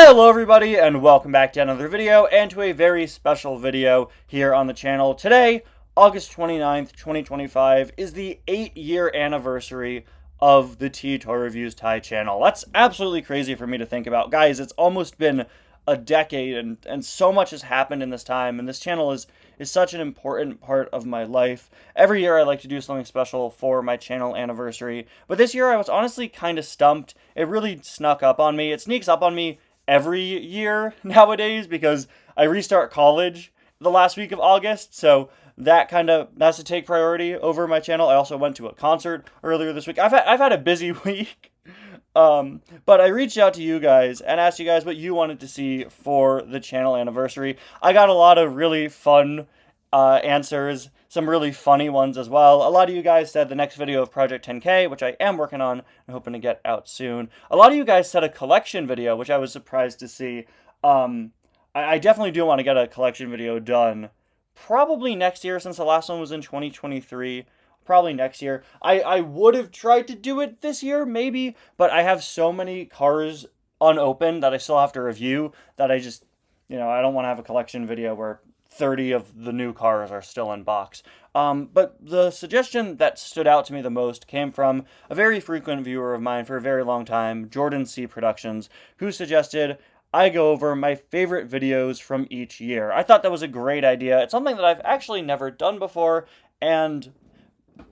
Hello everybody and welcome back to another video and to a very special video here on the channel. Today, August 29th, 2025 is the 8-year anniversary of the Toy Reviews Thai channel. That's absolutely crazy for me to think about. Guys, it's almost been a decade and so much has happened in this time, and this channel is such an important part of my life. Every year I like to do something special for my channel anniversary, but this year I was honestly kind of stumped. It really snuck up on me. It sneaks up on me every year nowadays because I restart college the last week of August, so that kind of has to take priority over my channel. I also went to a concert earlier this week. I've had a busy week. But I reached out to you guys and asked you guys what you wanted to see for the channel anniversary. I got a lot of really fun answers, some really funny ones as well. A lot of you guys said the next video of Project 10K, which I am working on and hoping to get out soon. A lot of you guys said a collection video, which I was surprised to see. I definitely do want to get a collection video done probably next year, since the last one was in 2023. Probably next year. I would have tried to do it this year, maybe, but I have so many cars unopened that I still have to review that I just, I don't want to have a collection video where 30 of the new cars are still in box. But the suggestion that stood out to me the most came from a very frequent viewer of mine for a very long time, Jordan C. Productions, who suggested I go over my favorite videos from each year. I thought that was a great idea. It's something that I've actually never done before, and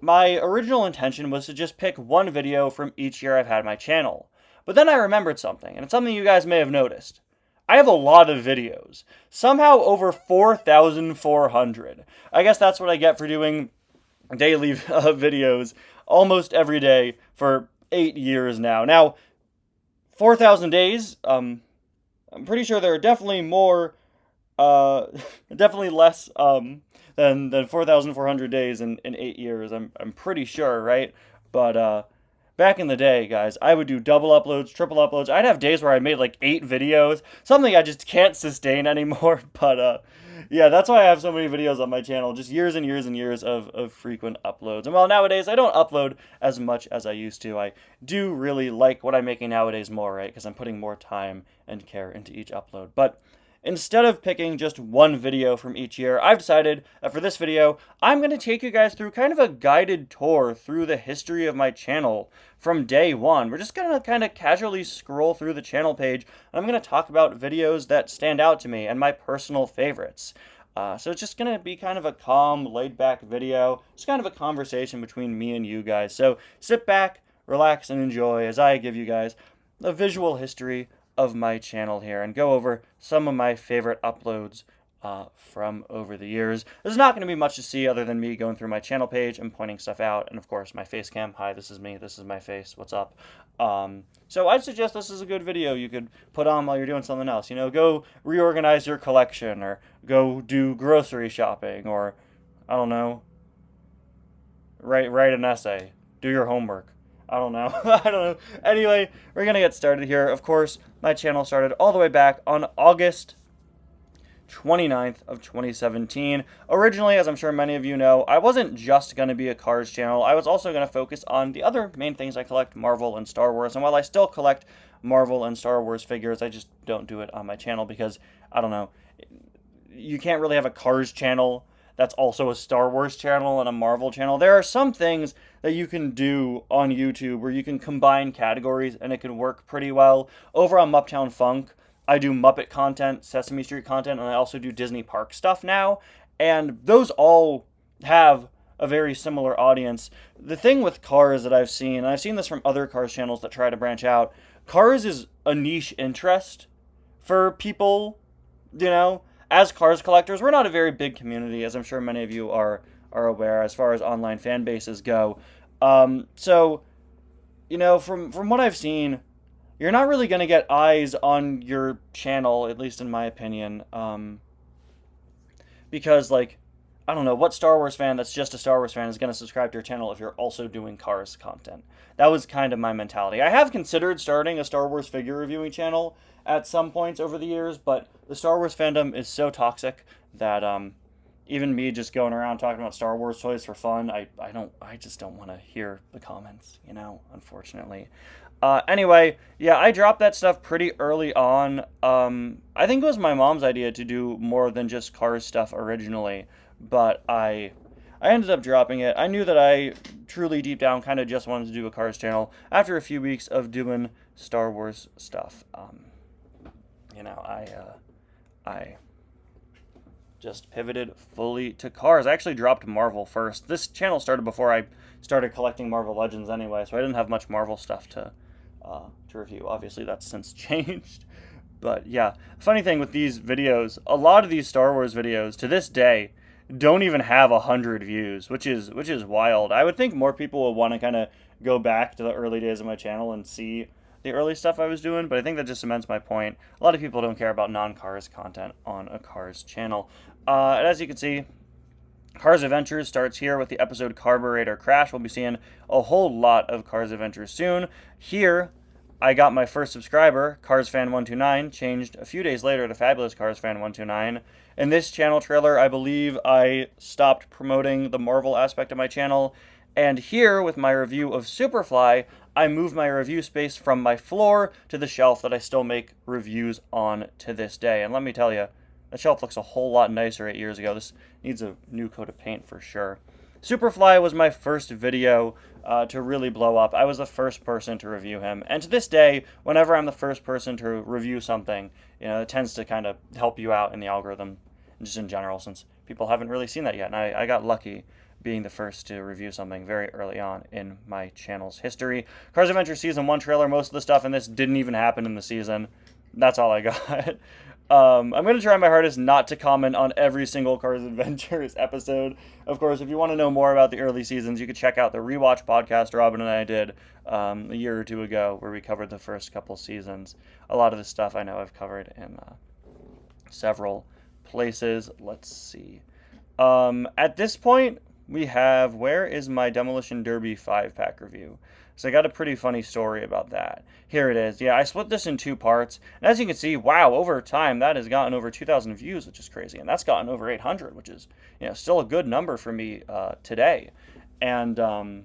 my original intention was to just pick one video from each year I've had my channel. But then I remembered something, and it's something you guys may have noticed. I have a lot of videos. Somehow over 4,400. I guess that's what I get for doing daily videos almost every day for 8 years now. Now, 4,000 days, I'm pretty sure there are definitely more, definitely less, than 4,400 days in 8 years. I'm pretty sure, right? But back in the day, guys, I would do double uploads, triple uploads. I'd have days where I made like 8 videos, something I just can't sustain anymore. But yeah, that's why I have so many videos on my channel, just years and years and years of frequent uploads. And while nowadays I don't upload as much as I used to, I do really like what I'm making nowadays more, right? Because I'm putting more time and care into each upload. But instead of picking just one video from each year, I've decided that for this video, I'm going to take you guys through kind of a guided tour through the history of my channel from day one. We're just going to kind of casually scroll through the channel page, and I'm going to talk about videos that stand out to me and my personal favorites. So it's just going to be kind of a calm, laid-back video. It's kind of a conversation between me and you guys. So sit back, relax, and enjoy as I give you guys a visual history of my channel here and go over some of my favorite uploads from over the years. There's not going to be much to see other than me going through my channel page and pointing stuff out, and of course my face cam. Hi, this is me, this is my face, what's up? So I'd suggest this is a good video you could put on while you're doing something else. Go reorganize your collection, or go do grocery shopping, or I don't know, write an essay, do your homework. I don't know. I don't know. Anyway, we're going to get started here. Of course, my channel started all the way back on August 29th of 2017. Originally, as I'm sure many of you know, I wasn't just going to be a cars channel. I was also going to focus on the other main things I collect, Marvel and Star Wars. And while I still collect Marvel and Star Wars figures, I just don't do it on my channel because, I don't know, you can't really have a cars channel that's also a Star Wars channel and a Marvel channel. There are some things that you can do on YouTube where you can combine categories and it can work pretty well. Over on Muptown Funk, I do Muppet content, Sesame Street content, and I also do Disney Park stuff now. And those all have a very similar audience. The thing with Cars that I've seen, and I've seen this from other Cars channels that try to branch out, Cars is a niche interest for people, As Cars collectors, we're not a very big community, as I'm sure many of you are aware, as far as online fan bases go. So, from what I've seen, you're not really going to get eyes on your channel, at least in my opinion, because, I don't know, what Star Wars fan that's just a Star Wars fan is going to subscribe to your channel if you're also doing Cars content? That was kind of my mentality. I have considered starting a Star Wars figure reviewing channel at some points over the years, but the Star Wars fandom is so toxic that even me just going around talking about Star Wars toys for fun, I just don't want to hear the comments, unfortunately. Anyway, yeah, I dropped that stuff pretty early on. I think it was my mom's idea to do more than just Cars stuff originally, but I ended up dropping it. I knew that I truly deep down kind of just wanted to do a Cars channel after a few weeks of doing Star Wars stuff. I just pivoted fully to Cars. I actually dropped Marvel first. This channel started before I started collecting Marvel Legends anyway, so I didn't have much Marvel stuff to review. Obviously, that's since changed. But yeah, funny thing with these videos, a lot of these Star Wars videos to this day don't even have 100 views, which is wild. I would think more people would want to kind of go back to the early days of my channel and see the early stuff I was doing, but I think that just cements my point. A lot of people don't care about non-Cars content on a Cars channel. And as you can see, Cars Adventures starts here with the episode Carburetor Crash. We'll be seeing a whole lot of Cars Adventures soon. Here, I got my first subscriber, CarsFan129, changed a few days later to Fabulous CarsFan129. In this channel trailer, I believe I stopped promoting the Marvel aspect of my channel. And here, with my review of Superfly, I moved my review space from my floor to the shelf that I still make reviews on to this day. And let me tell you, the shelf looks a whole lot nicer 8 years ago. This needs a new coat of paint for sure. Superfly was my first video to really blow up. I was the first person to review him. And to this day, whenever I'm the first person to review something, it tends to kind of help you out in the algorithm, just in general, since people haven't really seen that yet. And I got lucky being the first to review something very early on in my channel's history. Cars Adventure Season 1 trailer, most of the stuff in this didn't even happen in the season. That's all I got. I'm going to try my hardest not to comment on every single Cars Adventures episode. Of course, if you want to know more about the early seasons, you could check out the Rewatch podcast Robin and I did a year or two ago, where we covered the first couple seasons. A lot of this stuff I know I've covered in several places. Let's see. At this point, we have, where is my Demolition Derby 5-pack review? So I got a pretty funny story about that. Here it is. Yeah, I split this in 2 parts. And as you can see, wow, over time, that has gotten over 2,000 views, which is crazy. And that's gotten over 800, which is, still a good number for me today. And I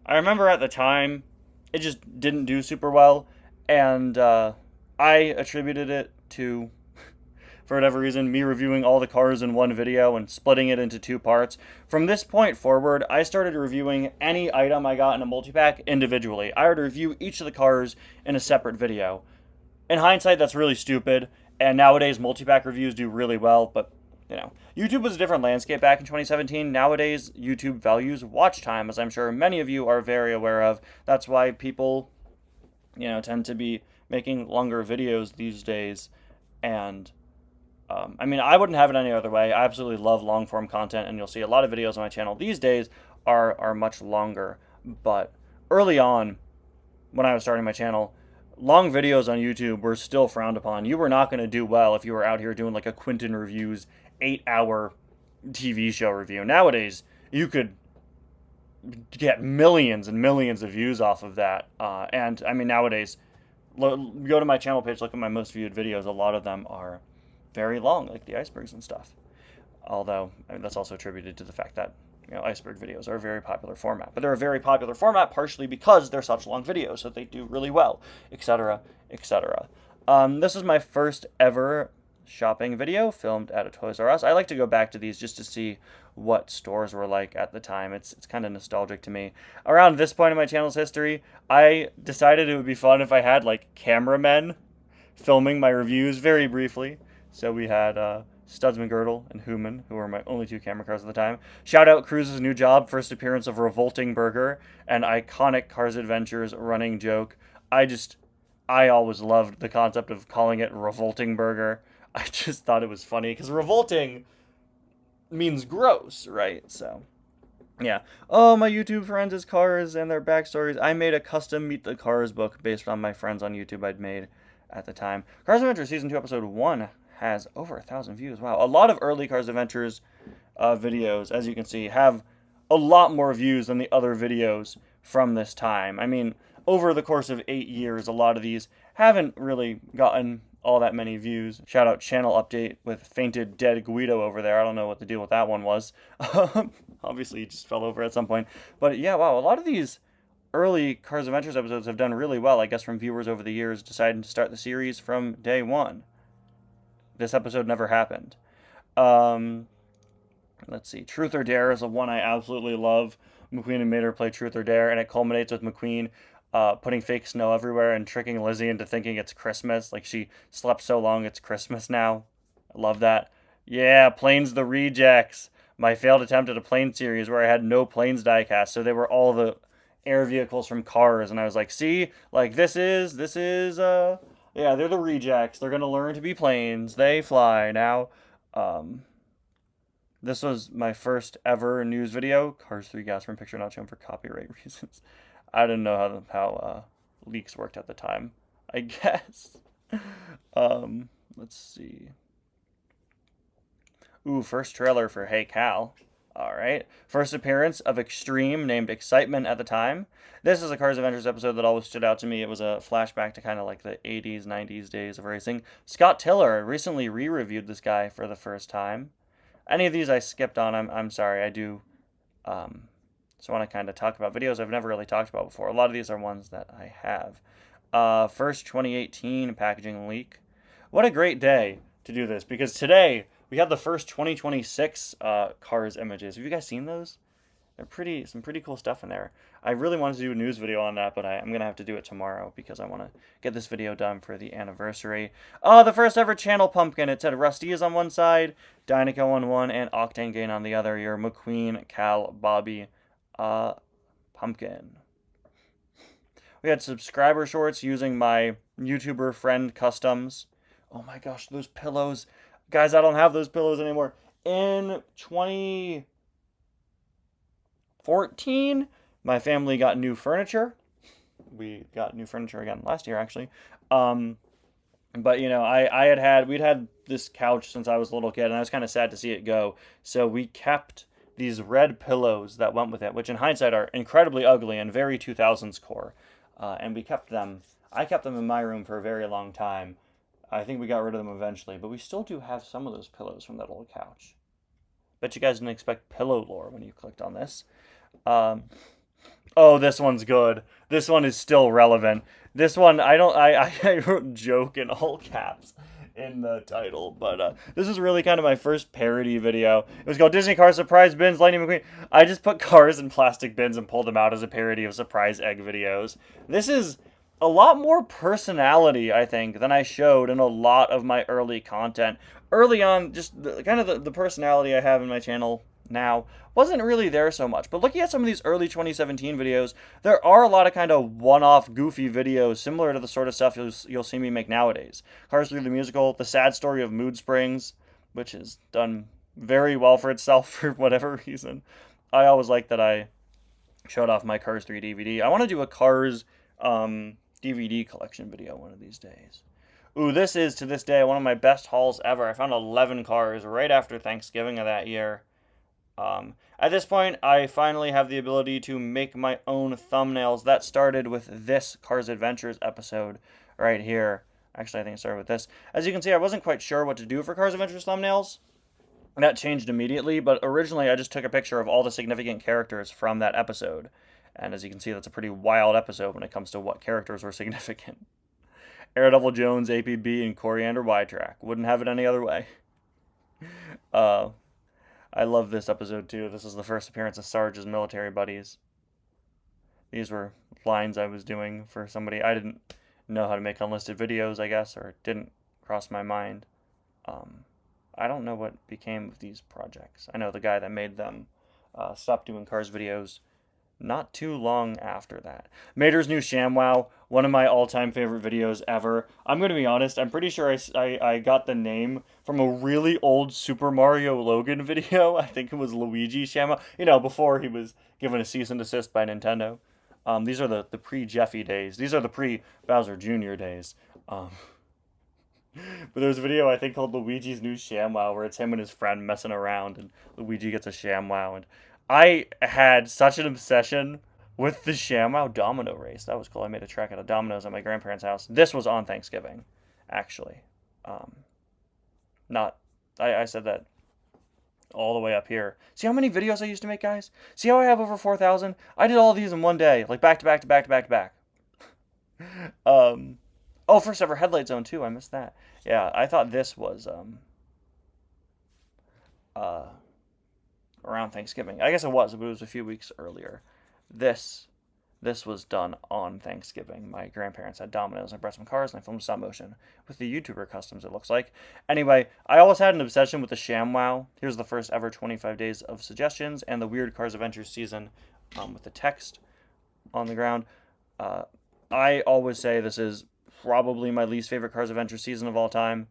remember at the time, it just didn't do super well. And I attributed it to, for whatever reason, me reviewing all the cars in one video and splitting it into 2 parts. From this point forward, I started reviewing any item I got in a multi-pack individually. I would review each of the cars in a separate video. In hindsight, that's really stupid, and nowadays multi-pack reviews do really well, but, YouTube was a different landscape back in 2017. Nowadays, YouTube values watch time, as I'm sure many of you are very aware of. That's why people, tend to be making longer videos these days, and I wouldn't have it any other way. I absolutely love long-form content, and you'll see a lot of videos on my channel these days are much longer. But early on, when I was starting my channel, long videos on YouTube were still frowned upon. You were not going to do well if you were out here doing like a Quentin Reviews 8-hour TV show review. Nowadays, you could get millions and millions of views off of that. Nowadays, go to my channel page, look at my most viewed videos. A lot of them are very long, like the icebergs and stuff. Although, that's also attributed to the fact that, iceberg videos are a very popular format. But they're a very popular format partially because they're such long videos, so they do really well, etc., etc. This is my first ever shopping video filmed at a Toys R Us. I like to go back to these just to see what stores were like at the time. It's kind of nostalgic to me. Around this point in my channel's history, I decided it would be fun if I had, like, cameramen filming my reviews very briefly. So we had Studs McGirdle and Human, who were my only 2 camera cars at the time. Shout out Cruz's new job, first appearance of Revolting Burger, an iconic Cars Adventures running joke. I always loved the concept of calling it Revolting Burger. I just thought it was funny, because revolting means gross, right? So, yeah. Oh, my YouTube friends' is cars and their backstories. I made a custom Meet the Cars book based on my friends on YouTube I'd made at the time. Cars Adventure Season 2, Episode 1 has over 1,000 views. Wow. A lot of early Cars Adventures videos, as you can see, have a lot more views than the other videos from this time. Over the course of 8 years, a lot of these haven't really gotten all that many views. Shout out channel update with fainted dead Guido over there. I don't know what the deal with that one was. Obviously, he just fell over at some point. But yeah, wow, a lot of these early Cars Adventures episodes have done really well, I guess, from viewers over the years deciding to start the series from day one. This episode never happened. Let's see. Truth or Dare is the one I absolutely love. McQueen and Mater play Truth or Dare, and it culminates with McQueen putting fake snow everywhere and tricking Lizzie into thinking it's Christmas. Like, she slept so long, it's Christmas now. I love that. Yeah, Planes the Rejects. My failed attempt at a plane series where I had no planes diecast, so they were all the air vehicles from Cars, and I was like, see, like, this is, yeah, they're the rejects. They're gonna learn to be planes. They fly now. This was my first ever news video. Cars 3 gas from picture not shown for copyright reasons. I didn't know how leaks worked at the time, I guess. Let's see. Ooh, first trailer for Hey Cal. Alright. First appearance of Extreme, named Excitement at the time. This is a Cars Adventures episode that always stood out to me. It was a flashback to kind of like the 80s, 90s days of racing. Scott Tiller recently re-reviewed this guy for the first time. Any of these I skipped on, I'm sorry. I do just want to kind of talk about videos I've never really talked about before. A lot of these are ones that I have. First 2018 packaging leak. What a great day to do this, because today we have the first 2026 Cars images. Have you guys seen those? They're some pretty cool stuff in there. I really wanted to do a news video on that, but I'm going to have to do it tomorrow because I want to get this video done for the anniversary. Oh, the first ever channel pumpkin. It said Rusty is on one side, Dynaco on one, and Octane Gain on the other. Your McQueen, Cal, Bobby, pumpkin. We had subscriber shorts using my YouTuber friend customs. Oh my gosh, those pillows. Guys, I don't have those pillows anymore. In 2014, my family got new furniture. We got new furniture again last year, actually. But, you know, we'd had this couch since I was a little kid, and I was kind of sad to see it go. So we kept these red pillows that went with it, which in hindsight are incredibly ugly and very 2000s core. And we kept them. I kept them in my room for a very long time. I think we got rid of them eventually, but we still do have some of those pillows from that old couch. Bet you guys didn't expect pillow lore when you clicked on this. Oh, this one's good. This one is still relevant. This one, I wrote joke in all caps in the title, but this is really kind of my first parody video. It was called Disney Car Surprise Bins, Lightning McQueen. I just put cars in plastic bins and pulled them out as a parody of surprise egg videos. This is a lot more personality, I think, than I showed in a lot of my early content. Early on, just the personality I have in my channel now wasn't really there so much. But looking at some of these early 2017 videos, there are a lot of kind of one-off goofy videos similar to the sort of stuff you'll see me make nowadays. Cars 3 the Musical, The Sad Story of Mood Springs, which has done very well for itself for whatever reason. I always like that I showed off my Cars 3 DVD. I want to do a Cars DVD collection video one of these days. Ooh, this is, to this day, one of my best hauls ever. I found 11 cars right after Thanksgiving of that year. At this point, I finally have the ability to make my own thumbnails. That started with this Cars Adventures episode right here. Actually, I think it started with this. As you can see, I wasn't quite sure what to do for Cars Adventures thumbnails. That changed immediately, but originally I just took a picture of all the significant characters from that episode. And as you can see, that's a pretty wild episode when it comes to what characters were significant. Daredevil Jones, APB, and Coriander Y-Track. Wouldn't have it any other way. I love this episode too. This is the first appearance of Sarge's military buddies. These were lines I was doing for somebody. I didn't know how to make unlisted videos, I guess, or it didn't cross my mind. I don't know what became of these projects. I know the guy that made them stopped doing Cars videos not too long after that. Mater's New ShamWow, one of my all-time favorite videos ever. I'm going to be honest, I'm pretty sure I got the name from a really old Super Mario Logan video. I think it was Luigi ShamWow. You know, before he was given a cease and desist by Nintendo. These are the pre-Jeffy days. These are the pre-Bowser Jr. days. But there's a video, I think, called Luigi's New ShamWow, where it's him and his friend messing around, and Luigi gets a ShamWow, and I had such an obsession with the ShamWow domino race. That was cool. I made a track out of dominoes at my grandparents' house. This was on Thanksgiving, actually. Not, I said that all the way up here. See how many videos I used to make, guys? See how I have over 4,000? I did all these in one day, like back to back to back to back to back. Oh, first ever Headlight Zone too. I missed that. Yeah, I thought this was uh, around Thanksgiving. I guess it was, but it was a few weeks earlier. This this was done on Thanksgiving. My grandparents had Domino's, and I brought some cars, and I filmed stop motion with the YouTuber customs, it looks like. Anyway, I always had an obsession with the ShamWow. Here's the first ever 25 days of suggestions, and the Weird Cars Adventures season with the text on the ground. I always say this is probably my least favorite Cars Adventures season of all time.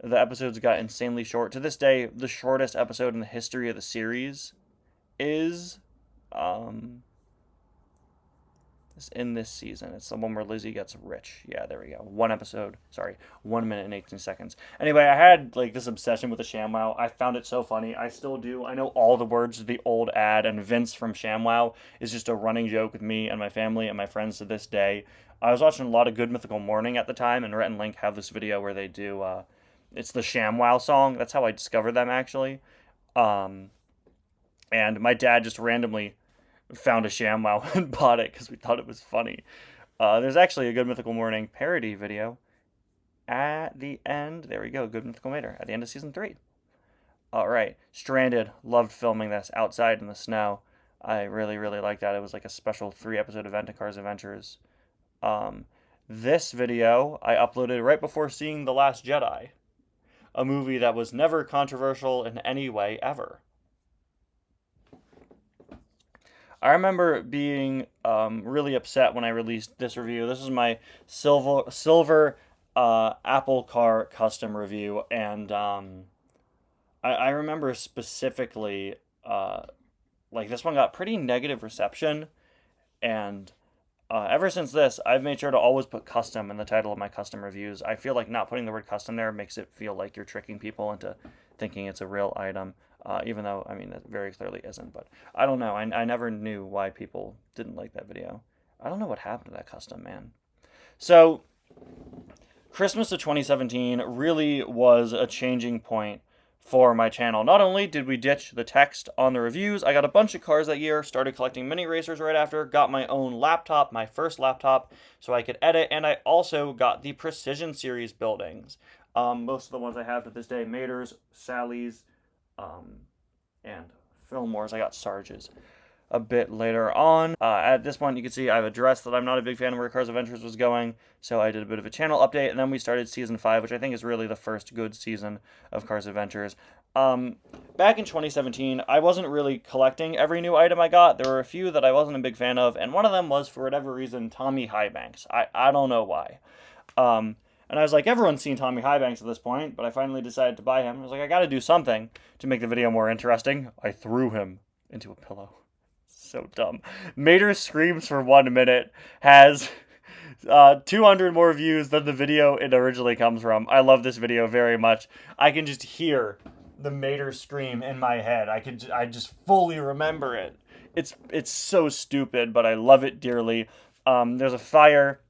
The episodes got insanely short. To this day, the shortest episode in the history of the series is in this season. It's the one where Lizzie gets rich. Yeah, there we go. One episode. Sorry, 1 minute and 18 seconds. Anyway, I had like this obsession with the ShamWow. I found it so funny. I still do. I know all the words to the old ad, and Vince from ShamWow is just a running joke with me and my family and my friends to this day. I was watching a lot of Good Mythical Morning at the time, and Rhett and Link have this video where they do, it's the ShamWow song. That's how I discovered them, actually. And my dad just randomly found a ShamWow and bought it because we thought it was funny. There's actually a Good Mythical Morning parody video at the end. There we go, Good Mythical Mater, at the end of season 3. All right, Stranded. Loved filming this outside in the snow. I really, really liked that. It was like a special 3-episode event to Cars Adventures. This video I uploaded right before seeing The Last Jedi, a movie that was never controversial in any way ever. I remember being really upset when I released this review. This is my silver Apple Car custom review, and I remember specifically like this one got pretty negative reception, and ever since this, I've made sure to always put custom in the title of my custom reviews. I feel like not putting the word custom there makes it feel like you're tricking people into thinking it's a real item, even though, I mean, it very clearly isn't. But I don't know. I never knew why people didn't like that video. I don't know what happened to that custom, man. So, Christmas of 2017 really was a changing point for my channel. Not only did we ditch the text on the reviews, I got a bunch of cars that year, started collecting mini racers right after, got my own laptop, my first laptop, so I could edit, and I also got the Precision Series buildings. Most of the ones I have to this day, Maters, Sally's, and Fillmore's. I got Sarge's a bit later on. At this point, you can see I've addressed that I'm not a big fan of where Cars Adventures was going, so I did a bit of a channel update, and then we started Season 5, which I think is really the first good season of Cars Adventures. Back in 2017, I wasn't really collecting every new item I got. There were a few that I wasn't a big fan of, and one of them was, for whatever reason, Tommy Highbanks. I don't know why. And I was like, everyone's seen Tommy Highbanks at this point, but I finally decided to buy him. I was like, I gotta do something to make the video more interesting. I threw him into a pillow. So dumb. Mater Screams for 1 minute has 200 more views than the video it originally comes from. I love this video very much. I can just hear the Mater scream in my head. I just fully remember it. It's so stupid, but I love it dearly. There's a fire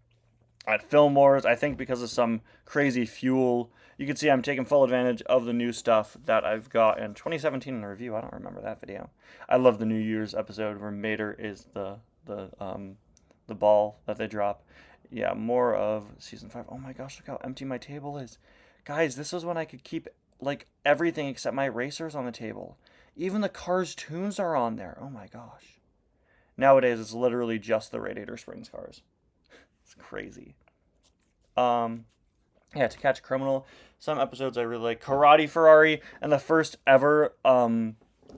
at Fillmore's, I think because of some crazy fuel. You can see I'm taking full advantage of the new stuff that I've got in 2017 in the review. I don't remember that video. I love the New Year's episode where Mater is the ball that they drop. Yeah, more of season 5. Oh my gosh, look how empty my table is. Guys, this was when I could keep like everything except my racers on the table. Even the Cars tunes are on there. Oh my gosh. Nowadays, it's literally just the Radiator Springs cars. It's crazy. Yeah, To Catch a Criminal. Some episodes I really like. Karate Ferrari, and the first ever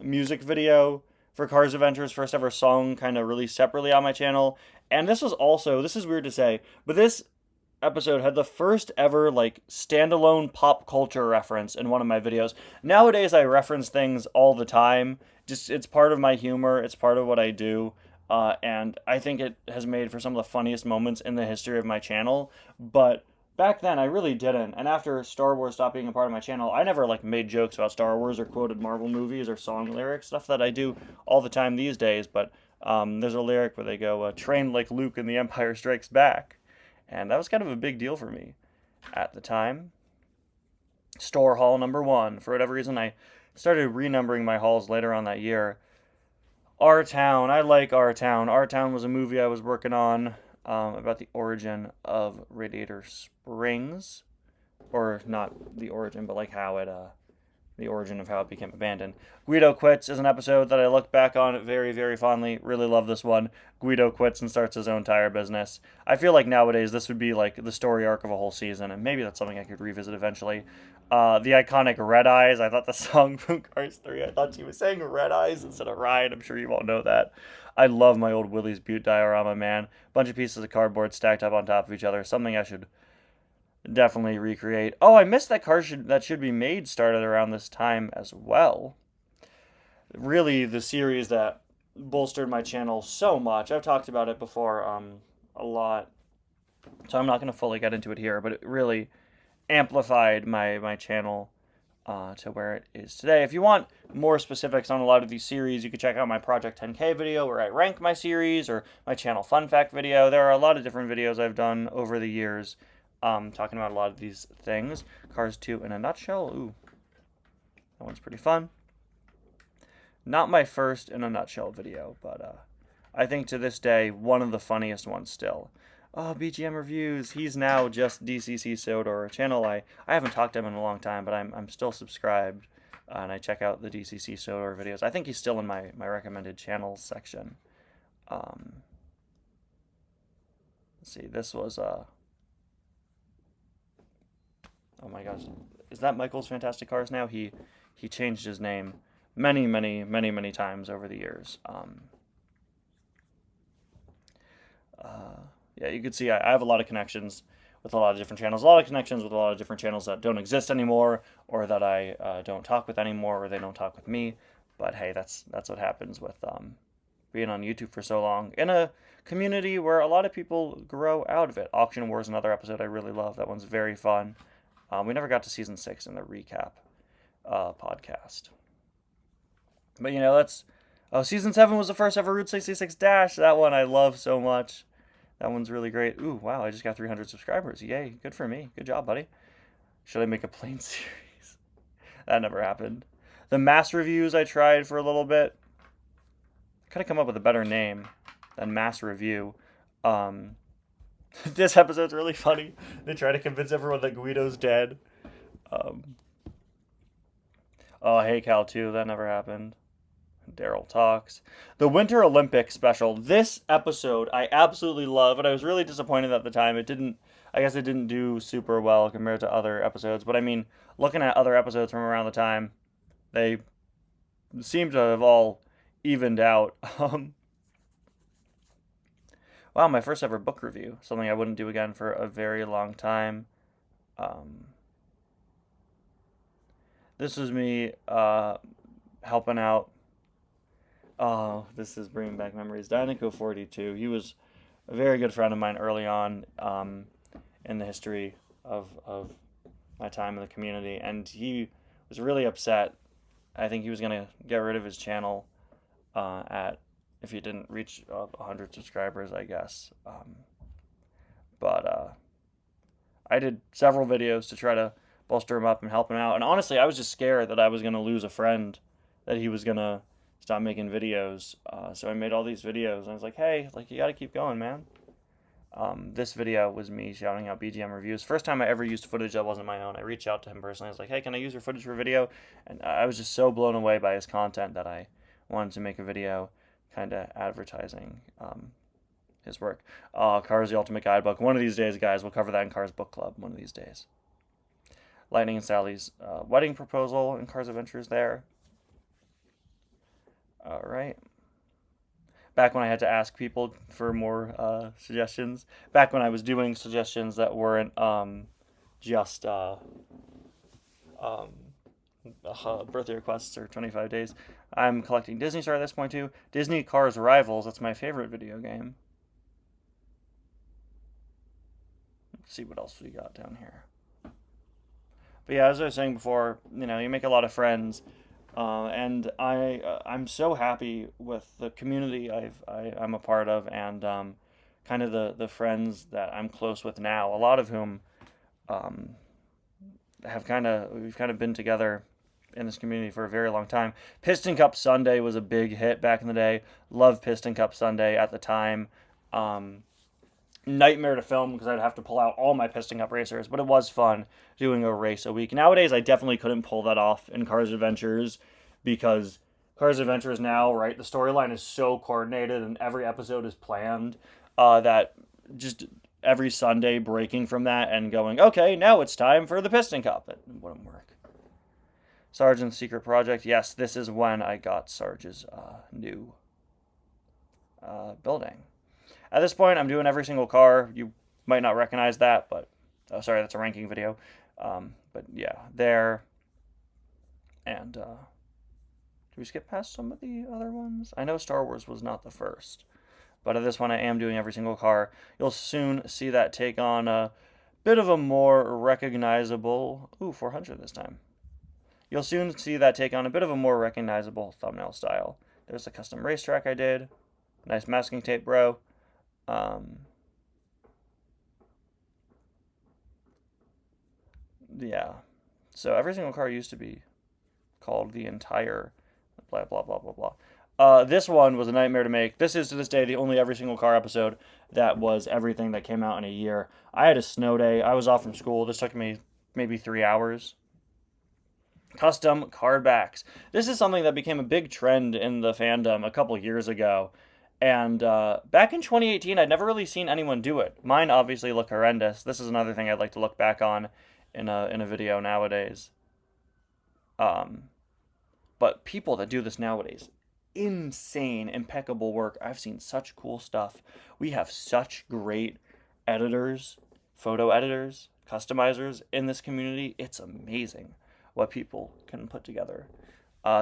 music video for Cars Adventures, first ever song kind of released separately on my channel. And this was also, this is weird to say, but this episode had the first ever like standalone pop culture reference in one of my videos. Nowadays I reference things all the time. Just it's part of my humor, it's part of what I do. And I think it has made for some of the funniest moments in the history of my channel. But back then, I really didn't. And after Star Wars stopped being a part of my channel, I never like made jokes about Star Wars or quoted Marvel movies or song lyrics, stuff that I do all the time these days. But there's a lyric where they go, train like Luke in The Empire Strikes Back. And that was kind of a big deal for me at the time. Store haul number 1. For whatever reason, I started renumbering my hauls later on that year. Our Town. I like Our Town. Our Town was a movie I was working on about the origin of Radiator Springs. Or not the origin, but like how it the origin of how it became abandoned. Guido Quits is an episode that I look back on very, very fondly. Really love this one. Guido quits and starts his own tire business. I feel like nowadays this would be like the story arc of a whole season, and maybe that's something I could revisit eventually. The iconic Red Eyes. I thought the song from Cars 3, I thought she was saying Red Eyes instead of Ryan. I'm sure you all know that. I love my old Willys Butte diorama, man. Bunch of pieces of cardboard stacked up on top of each other. Something I should definitely recreate. Oh, I missed that That Should Be Made started around this time as well. Really, the series that bolstered my channel so much. I've talked about it before a lot, so I'm not going to fully get into it here, but it really amplified my channel to where it is today. If you want more specifics on a lot of these series, you can check out my Project 10K video where I rank my series, or my channel fun fact video. There are a lot of different videos I've done over the years talking about a lot of these things. Cars 2 in a nutshell. Ooh, that one's pretty fun. Not my first in a nutshell video, but I think to this day, one of the funniest ones still. Oh, BGM Reviews. He's now just DCC Sodor, a channel I haven't talked to him in a long time, but I'm still subscribed, and I check out the DCC Sodor videos. I think he's still in my recommended channels section. Let's see, this was oh my gosh, is that Michael's Fantastic Cars now? He changed his name many times over the years. Yeah, you can see I have a lot of connections with a lot of different channels, a lot of connections with a lot of different channels that don't exist anymore, or that I don't talk with anymore, or they don't talk with me. But hey, that's what happens with being on YouTube for so long in a community where a lot of people grow out of it. Auction Wars, another episode I really love. That one's very fun. We never got to season 6 in the recap podcast. But that's season 7 was the first ever Route 66 Dash. That one I love so much. That one's really great. Ooh, wow, I just got 300 subscribers. Yay, good for me. Good job, buddy. Should I make a plane series? That never happened. The mass reviews I tried for a little bit. Could have come up with a better name than mass review. This episode's really funny. They try to convince everyone that Guido's dead. Oh, Hey Cal 2, that never happened. Daryl Talks. The Winter Olympics special. This episode I absolutely love, and I was really disappointed at the time. I guess it didn't do super well compared to other episodes, but I mean, looking at other episodes from around the time, they seem to have all evened out. Wow, my first ever book review. Something I wouldn't do again for a very long time. This was me helping out. Oh, this is bringing back memories. Dynaco42. He was a very good friend of mine early on in the history of my time in the community, and he was really upset. I think he was going to get rid of his channel if he didn't reach 100 subscribers, I guess. But I did several videos to try to bolster him up and help him out. And honestly, I was just scared that I was going to lose a friend, that he was going to stop making videos. So I made all these videos, and I was like, hey, you got to keep going, man. This video was me shouting out BGM Reviews. First time I ever used footage that wasn't my own. I reached out to him personally. I was like, hey, can I use your footage for a video? And I was just so blown away by his content that I wanted to make a video kind of advertising his work. Cars the Ultimate Guidebook. One of these days, guys, we'll cover that in Cars Book Club. One of these days. Lightning and Sally's wedding proposal in Cars Adventures there. All right. Back when I had to ask people for more suggestions. Back when I was doing suggestions that weren't just birthday requests or 25 days. I'm collecting Disney Star at this point too. Disney Cars Rivals, that's my favorite video game. Let's see what else we got down here. But yeah, as I was saying before, you make a lot of friends. And I'm so happy with the community I'm a part of, and kind of the friends that I'm close with now. A lot of whom we've kind of been together in this community for a very long time. Piston Cup Sunday was a big hit back in the day. Loved Piston Cup Sunday at the time. Nightmare to film because I'd have to pull out all my Piston Cup racers, but it was fun doing a race a week. Nowadays, I definitely couldn't pull that off in Cars Adventures because Cars Adventures now, right, the storyline is so coordinated and every episode is planned that just every Sunday breaking from that and going, okay, now it's time for the Piston Cup. It wouldn't work. Sarge's Secret Project. Yes, this is when I got Sarge's new building. At this point, I'm doing every single car. You might not recognize that, but... Oh, sorry, that's a ranking video. But yeah, there. And, do we skip past some of the other ones? I know Star Wars was not the first. But at this one, I am doing every single car. You'll soon see that take on a bit of a more recognizable... Ooh, 400 this time. You'll soon see that take on a bit of a more recognizable thumbnail style. There's a custom racetrack I did. Nice masking tape, bro. Yeah. So every single car used to be called the entire blah, blah, blah, blah, blah. This one was a nightmare to make. This is, to this day, the only every single car episode that was everything that came out in a year. I had a snow day. I was off from school. This took me maybe 3 hours. Custom card backs. This is something that became a big trend in the fandom a couple years ago. And back in 2018, I'd never really seen anyone do it. Mine obviously look horrendous. This is another thing I'd like to look back on in a video nowadays. But people that do this nowadays, insane, impeccable work. I've seen such cool stuff. We have such great editors, photo editors, customizers in this community. It's amazing what people can put together.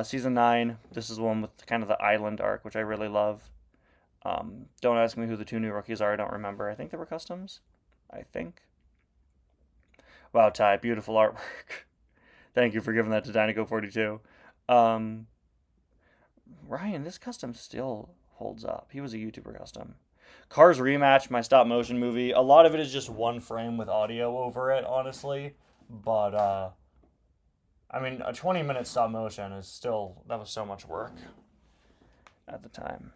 Season 9, this is the one with kind of the island arc, which I really love. Don't ask me who the 2 new rookies are. I don't remember. I think they were customs. I think. Wow, Ty, beautiful artwork. Thank you for giving that to Dynaco42. Ryan, this custom still holds up. He was a YouTuber custom. Cars Rematch, my stop motion movie. A lot of it is just one frame with audio over it, honestly. But, I mean, a 20-minute stop motion is still, that was so much work at the time.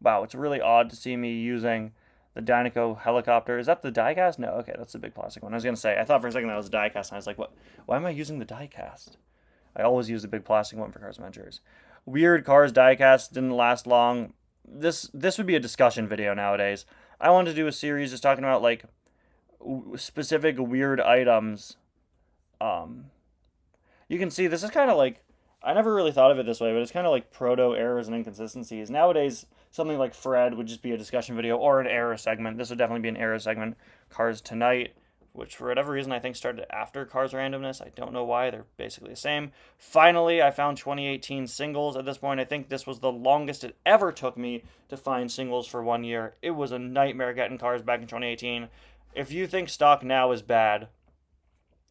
Wow, it's really odd to see me using the Dynaco helicopter. Is that the diecast? No, okay, that's the big plastic one. I was going to say, I thought for a second that was a diecast, and I was like, what? Why am I using the diecast? I always use the big plastic one for Cars Adventures. Weird Cars diecast didn't last long. This would be a discussion video nowadays. I wanted to do a series just talking about, like, specific weird items. You can see this is kind of like, I never really thought of it this way, but it's kind of like proto errors and inconsistencies. Nowadays, something like Fred would just be a discussion video or an error segment. This would definitely be an error segment. Cars Tonight, which for whatever reason I think started after Cars Randomness. I don't know why. They're basically the same. Finally, I found 2018 singles. At this point, I think this was the longest it ever took me to find singles for 1 year. It was a nightmare getting cars back in 2018. If you think stock now is bad,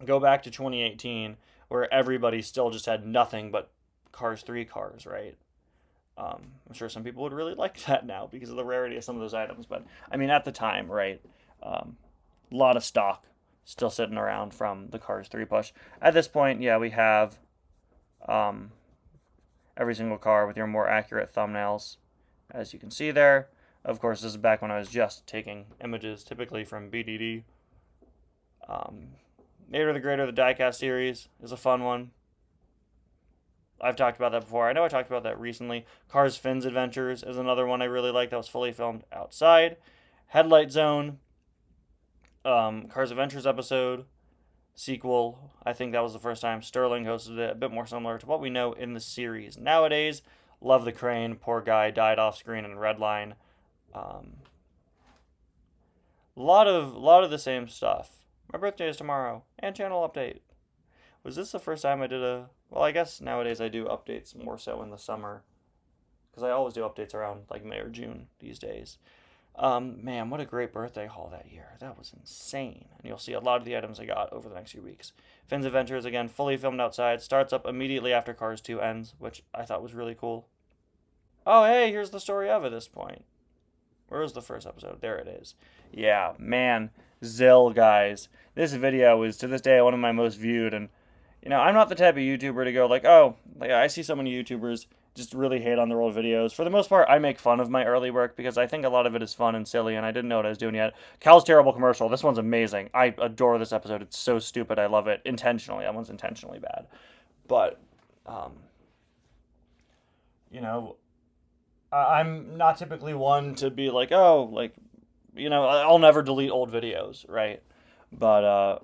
go back to 2018, where everybody still just had nothing but Cars 3 cars, right? I'm sure some people would really like that now because of the rarity of some of those items. But, I mean, at the time, right, a lot of stock still sitting around from the Cars 3 push. At this point, yeah, we have every single car with your more accurate thumbnails, as you can see there. Of course, this is back when I was just taking images, typically from BDD. Nader the Greater, the diecast series is a fun one. I've talked about that before. I know I talked about that recently. Cars Finn's Adventures is another one I really like that was fully filmed outside. Headlight Zone, Cars Adventures episode, sequel. I think that was the first time Sterling hosted it, a bit more similar to what we know in the series nowadays. Love the Crane, poor guy, died off screen in Redline. A lot of the same stuff. My birthday is tomorrow, and channel update. Was this the first time I did a... Well, I guess nowadays I do updates more so in the summer, because I always do updates around like May or June these days. Man, what a great birthday haul that year. That was insane. And you'll see a lot of the items I got over the next few weeks. Finn's Adventures, again, fully filmed outside. Starts up immediately after Cars 2 ends, which I thought was really cool. Oh, hey, here's the story of at this point. Where was the first episode? There it is. Yeah, man. Zill, guys. This video is, to this day, one of my most viewed, and, you know, I'm not the type of YouTuber to go like, oh, like, I see so many YouTubers just really hate on their old videos. For the most part, I make fun of my early work because I think a lot of it is fun and silly, and I didn't know what I was doing yet. Cal's Terrible Commercial. This one's amazing. I adore this episode. It's so stupid. I love it. Intentionally. That one's intentionally bad. But, you know, I'm not typically one to be like, oh, like, you know, I'll never delete old videos, right? But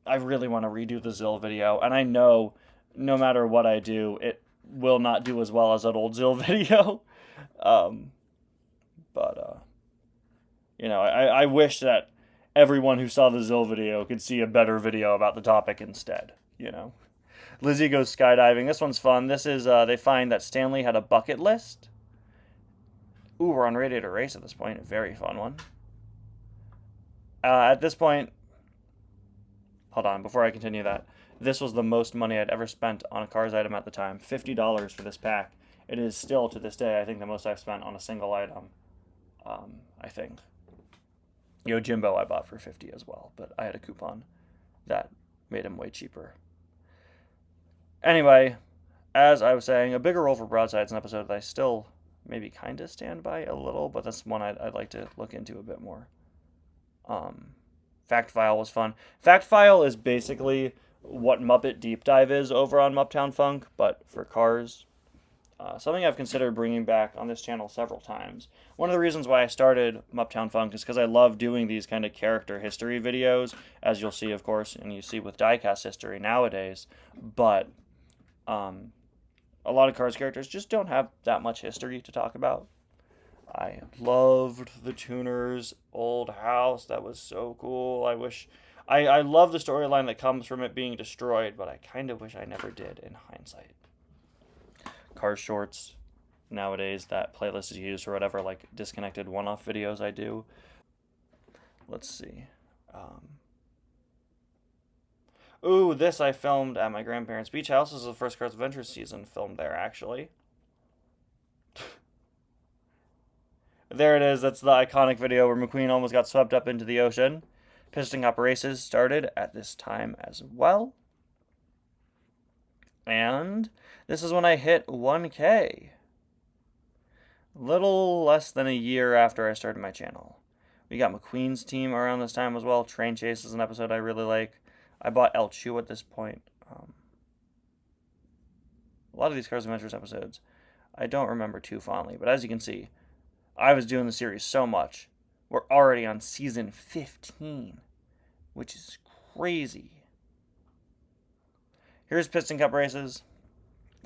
I really want to redo the Zill video, and I know no matter what I do, it will not do as well as that old Zill video. But you know, I wish that everyone who saw the Zill video could see a better video about the topic instead, you know. Lizzie goes skydiving. This one's fun. This is, they find that Stanley had a bucket list. Ooh, we're on Radiator Race at this point. A very fun one. At this point, hold on, before I continue that, this was the most money I'd ever spent on a Cars item at the time. $50 for this pack. It is still, to this day, I think the most I've spent on a single item. I think. Yojimbo I bought for $50 as well, but I had a coupon that made him way cheaper. Anyway, as I was saying, a bigger role for Broadside's an episode that I still maybe kind of stand by a little, but that's one I'd like to look into a bit more. Fact File was fun. Fact File is basically what Muppet Deep Dive is over on Muptown Funk, but for cars. Something I've considered bringing back on this channel several times. One of the reasons why I started Muptown Funk is because I love doing these kind of character history videos, as you'll see, of course, and you see with diecast history nowadays. But a lot of Cars characters just don't have that much history to talk about. I loved the Tuners' old house. That was so cool. I love the storyline that comes from it being destroyed, but I kind of wish I never did in hindsight. Cars Shorts nowadays, that playlist is used for whatever, like, disconnected one-off videos I do. Let's see. Ooh, this I filmed at my grandparents' beach house. This is the first Cars Adventures season filmed there, actually. There it is. That's the iconic video where McQueen almost got swept up into the ocean. Piston Cup races started at this time as well. And this is when I hit 1K. Little less than a year after I started my channel. We got McQueen's team around this time as well. Train Chase is an episode I really like. I bought El Chew at this point. A lot of these Cars Adventures episodes I don't remember too fondly, but as you can see, I was doing the series so much. We're already on season 15, which is crazy. Here's Piston Cup races.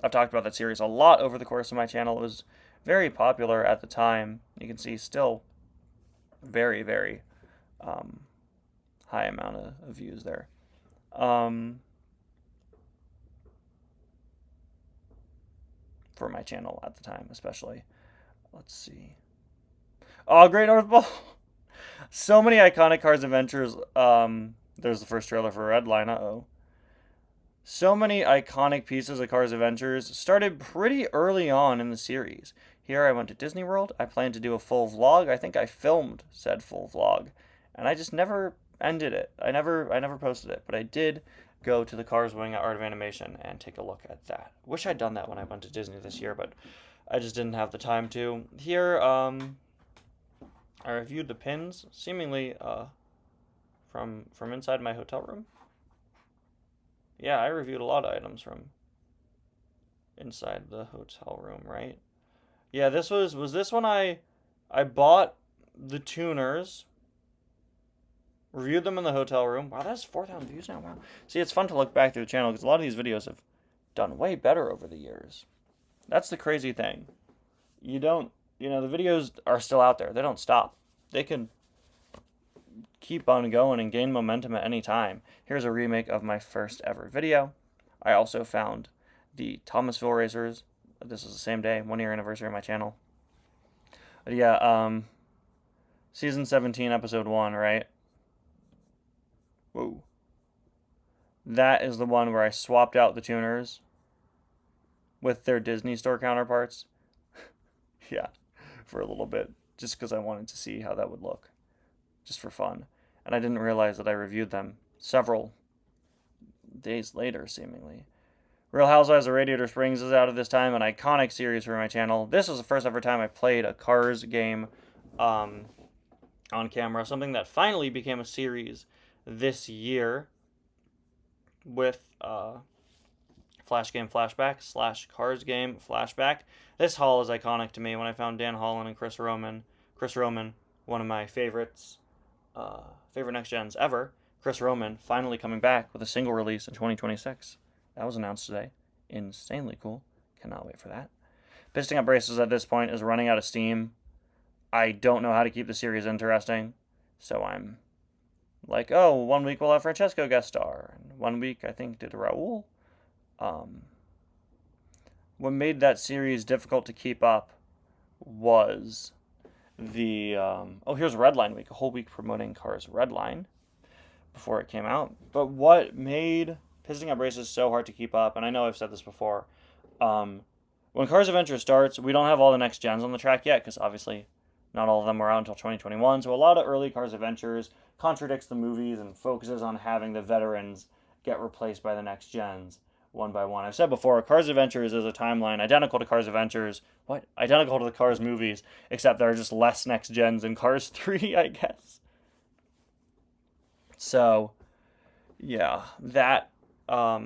I've talked about that series a lot over the course of my channel. It was very popular at the time. You can see still very, very high amount of views there. For my channel at the time, especially. Let's see. Oh, Great North Ball. So many iconic Cars Adventures. There's the first trailer for Redline. Uh-oh. So many iconic pieces of Cars Adventures started pretty early on in the series. Here I went to Disney World. I planned to do a full vlog. I think I filmed said full vlog, and I just never ended it. I never posted it, but I did go to the Cars Wing at Art of Animation and take a look at that. Wish I'd done that when I went to Disney this year, but I just didn't have the time to. Here, I reviewed the pins, seemingly from inside my hotel room. Yeah, I reviewed a lot of items from inside the hotel room, right? Yeah, this was this when I bought the tuners, reviewed them in the hotel room. Wow, that's 4,000 views now. Wow. See, it's fun to look back through the channel because a lot of these videos have done way better over the years. That's the crazy thing. The videos are still out there. They don't stop. They can keep on going and gain momentum at any time. Here's a remake of my first ever video. I also found the Thomasville Racers. This is the same day, 1 year anniversary of my channel. But yeah, season 17, episode 1, right? Whoa. That is the one where I swapped out the tuners with their Disney store counterparts. Yeah, for a little bit. just because I wanted to see how that would look, just for fun. And I didn't realize that I reviewed them several days later, seemingly. Real Housewives of Radiator Springs is out at this time, an iconic series for my channel. This was the first ever time I played a Cars game on camera, something that finally became a series this year with Flash Game Flashback / Cars Game Flashback. This haul is iconic to me when I found Dan Holland and Chris Roman. Chris Roman, one of my favorites, favorite Next Gens ever. Chris Roman finally coming back with a single release in 2026. That was announced today. Insanely cool. Cannot wait for that. Piston Up Braces at this point is running out of steam. I don't know how to keep the series interesting, so I'm like, oh, 1 week we'll have Francesco guest star, and 1 week I think did Raul. What made that series difficult to keep up was the here's Redline Week, a whole week promoting Cars Redline before it came out. But what made Piston Up Braces so hard to keep up, and I know I've said this before, when Cars Adventure starts, we don't have all the next gens on the track yet, because obviously not all of them were out until 2021, so a lot of early Cars Adventures contradicts the movies and focuses on having the veterans get replaced by the next gens one by one. I've said before, Cars Adventures is a timeline identical to Cars Adventures, identical to the Cars movies, except there are just less next gens in Cars 3, I guess. So, yeah, that, I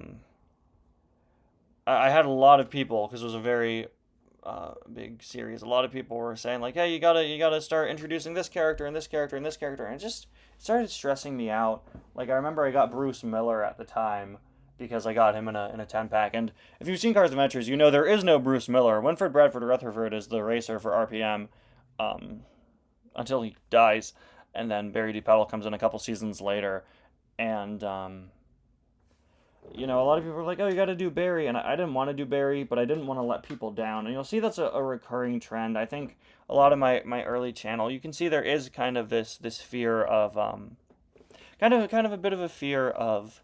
had a lot of people, because it was a very big series, a lot of people were saying, like, hey, you gotta start introducing this character and this character and this character, and it just started stressing me out. Like, I remember I got Bruce Miller at the time, because I got him in a 10-pack, and if you've seen Cars Adventures, you know there is no Bruce Miller. Winfred Bradford Rutherford is the racer for RPM, until he dies, and then Barry DePedal comes in a couple seasons later, and, you know, a lot of people are like, oh, you gotta do Barry, and I didn't want to do Barry, but I didn't want to let people down, and you'll see that's a recurring trend. I think a lot of my early channel, you can see there is kind of this fear of, kind of a bit of a fear of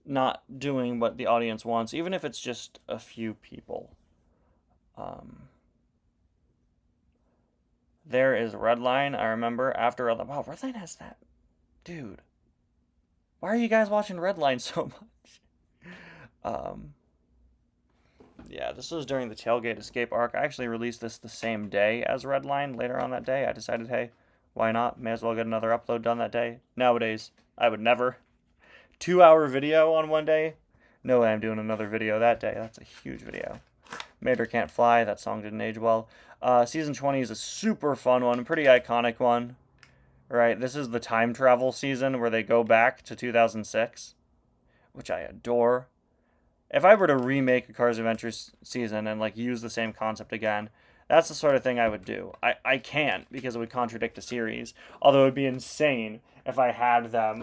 not doing what the audience wants, even if it's just a few people. There is Redline. I remember after Redline, wow, Redline has that, dude. Why are you guys watching Redline so much? Yeah, this was during the Tailgate Escape arc. I actually released this the same day as Redline. Later on that day, I decided, hey, why not? May as well get another upload done that day. Nowadays, I would never. 2-hour video on one day? No way I'm doing another video that day. That's a huge video. Mater Can't Fly. That song didn't age well. Season 20 is a super fun one. Pretty iconic one. Right, this is the time travel season where they go back to 2006, which I adore. If I were to remake a Cars Adventures season and, like, use the same concept again, that's the sort of thing I would do. I can't, because it would contradict the series, although it would be insane if I had them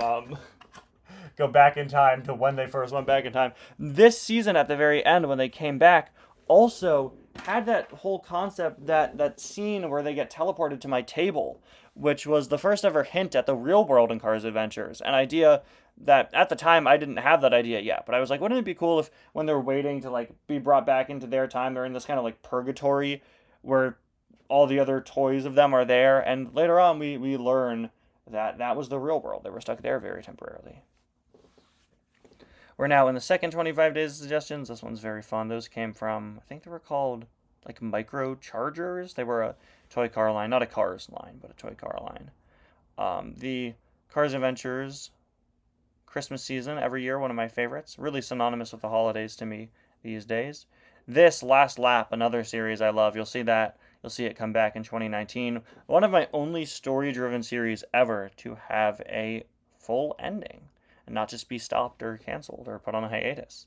go back in time to when they first went back in time. This season, at the very end, when they came back, also had that whole concept, that scene where they get teleported to my table, which was the first ever hint at the real world in Cars Adventures. An idea that, at the time, I didn't have that idea yet. But I was like, wouldn't it be cool if, when they're waiting to, like, be brought back into their time, they're in this kind of, like, purgatory where all the other toys of them are there. And later on, we learn that that was the real world. They were stuck there very temporarily. We're now in the second 25 days of suggestions. This one's very fun. Those came from, I think they were called, like, Micro Chargers. They were a toy car line, not a Cars line, but a toy car line. The Cars Adventures Christmas season, every year, one of my favorites. Really synonymous with the holidays to me these days. This, Last Lap, another series I love. You'll see it come back in 2019. One of my only story-driven series ever to have a full ending and not just be stopped or canceled or put on a hiatus.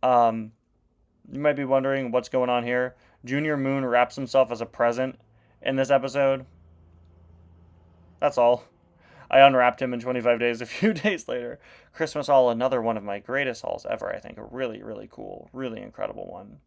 You might be wondering what's going on here. Junior Moon wraps himself as a present in this episode. That's all. I unwrapped him in 25 days a few days later. Christmas Haul, another one of my greatest hauls ever, I think. A really, really cool, really incredible one.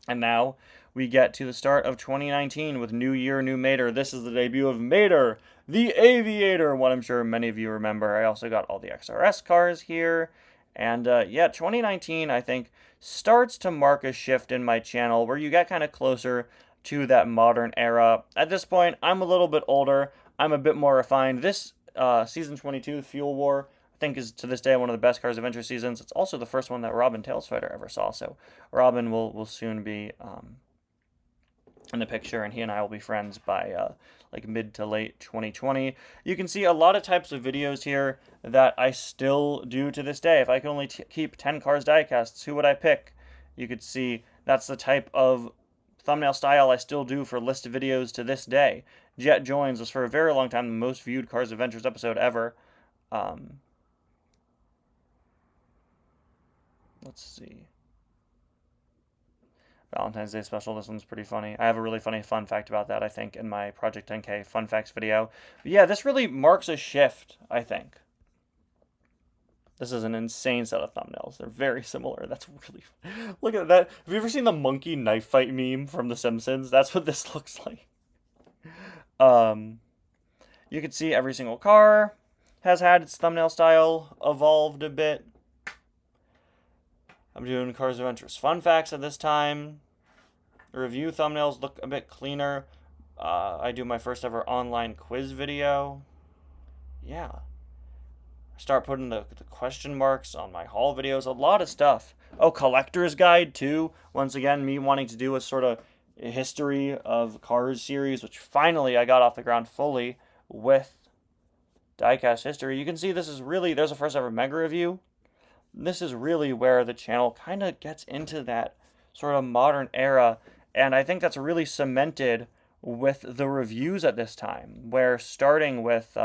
And now we get to the start of 2019 with New Year, New Mater. This is the debut of Mater, the Aviator, one I'm sure many of you remember. I also got all the XRS cars here. And yeah, 2019, I think, starts to mark a shift in my channel where you get kind of closer to that modern era. At this point, I'm a little bit older. I'm a bit more refined. This season 22, Fuel War, I think is to this day one of the best Cars Adventure seasons. It's also the first one that Robin Tailsfighter ever saw. So Robin will soon be in the picture, and he and I will be friends by like mid to late 2020. You can see a lot of types of videos here that I still do to this day. If I could only keep 10 Cars diecasts, who would I pick? You could see that's the type of thumbnail style I still do for list of videos to this day. Jet Joins was for a very long time the most viewed Cars Adventures episode ever. Let's see. Valentine's Day special, this one's pretty funny. I have a really funny fun fact about that, I think, in my Project 10K Fun Facts video. But yeah, this really marks a shift, I think. This is an insane set of thumbnails. They're very similar. That's really... Look at that. Have you ever seen the monkey knife fight meme from The Simpsons? That's what this looks like. You can see every single car has had its thumbnail style evolved a bit. I'm doing Cars Adventures Fun Facts at this time. The review thumbnails look a bit cleaner. I do my first ever online quiz video. Yeah. Start putting the question marks on my haul videos. A lot of stuff. Oh, collector's guide too. Once again, me wanting to do a sort of history of Cars series, which finally I got off the ground fully with diecast history. You can see this is really, there's a first ever mega review. This is really where the channel kind of gets into that sort of modern era, and I think that's really cemented with the reviews at this time, where starting with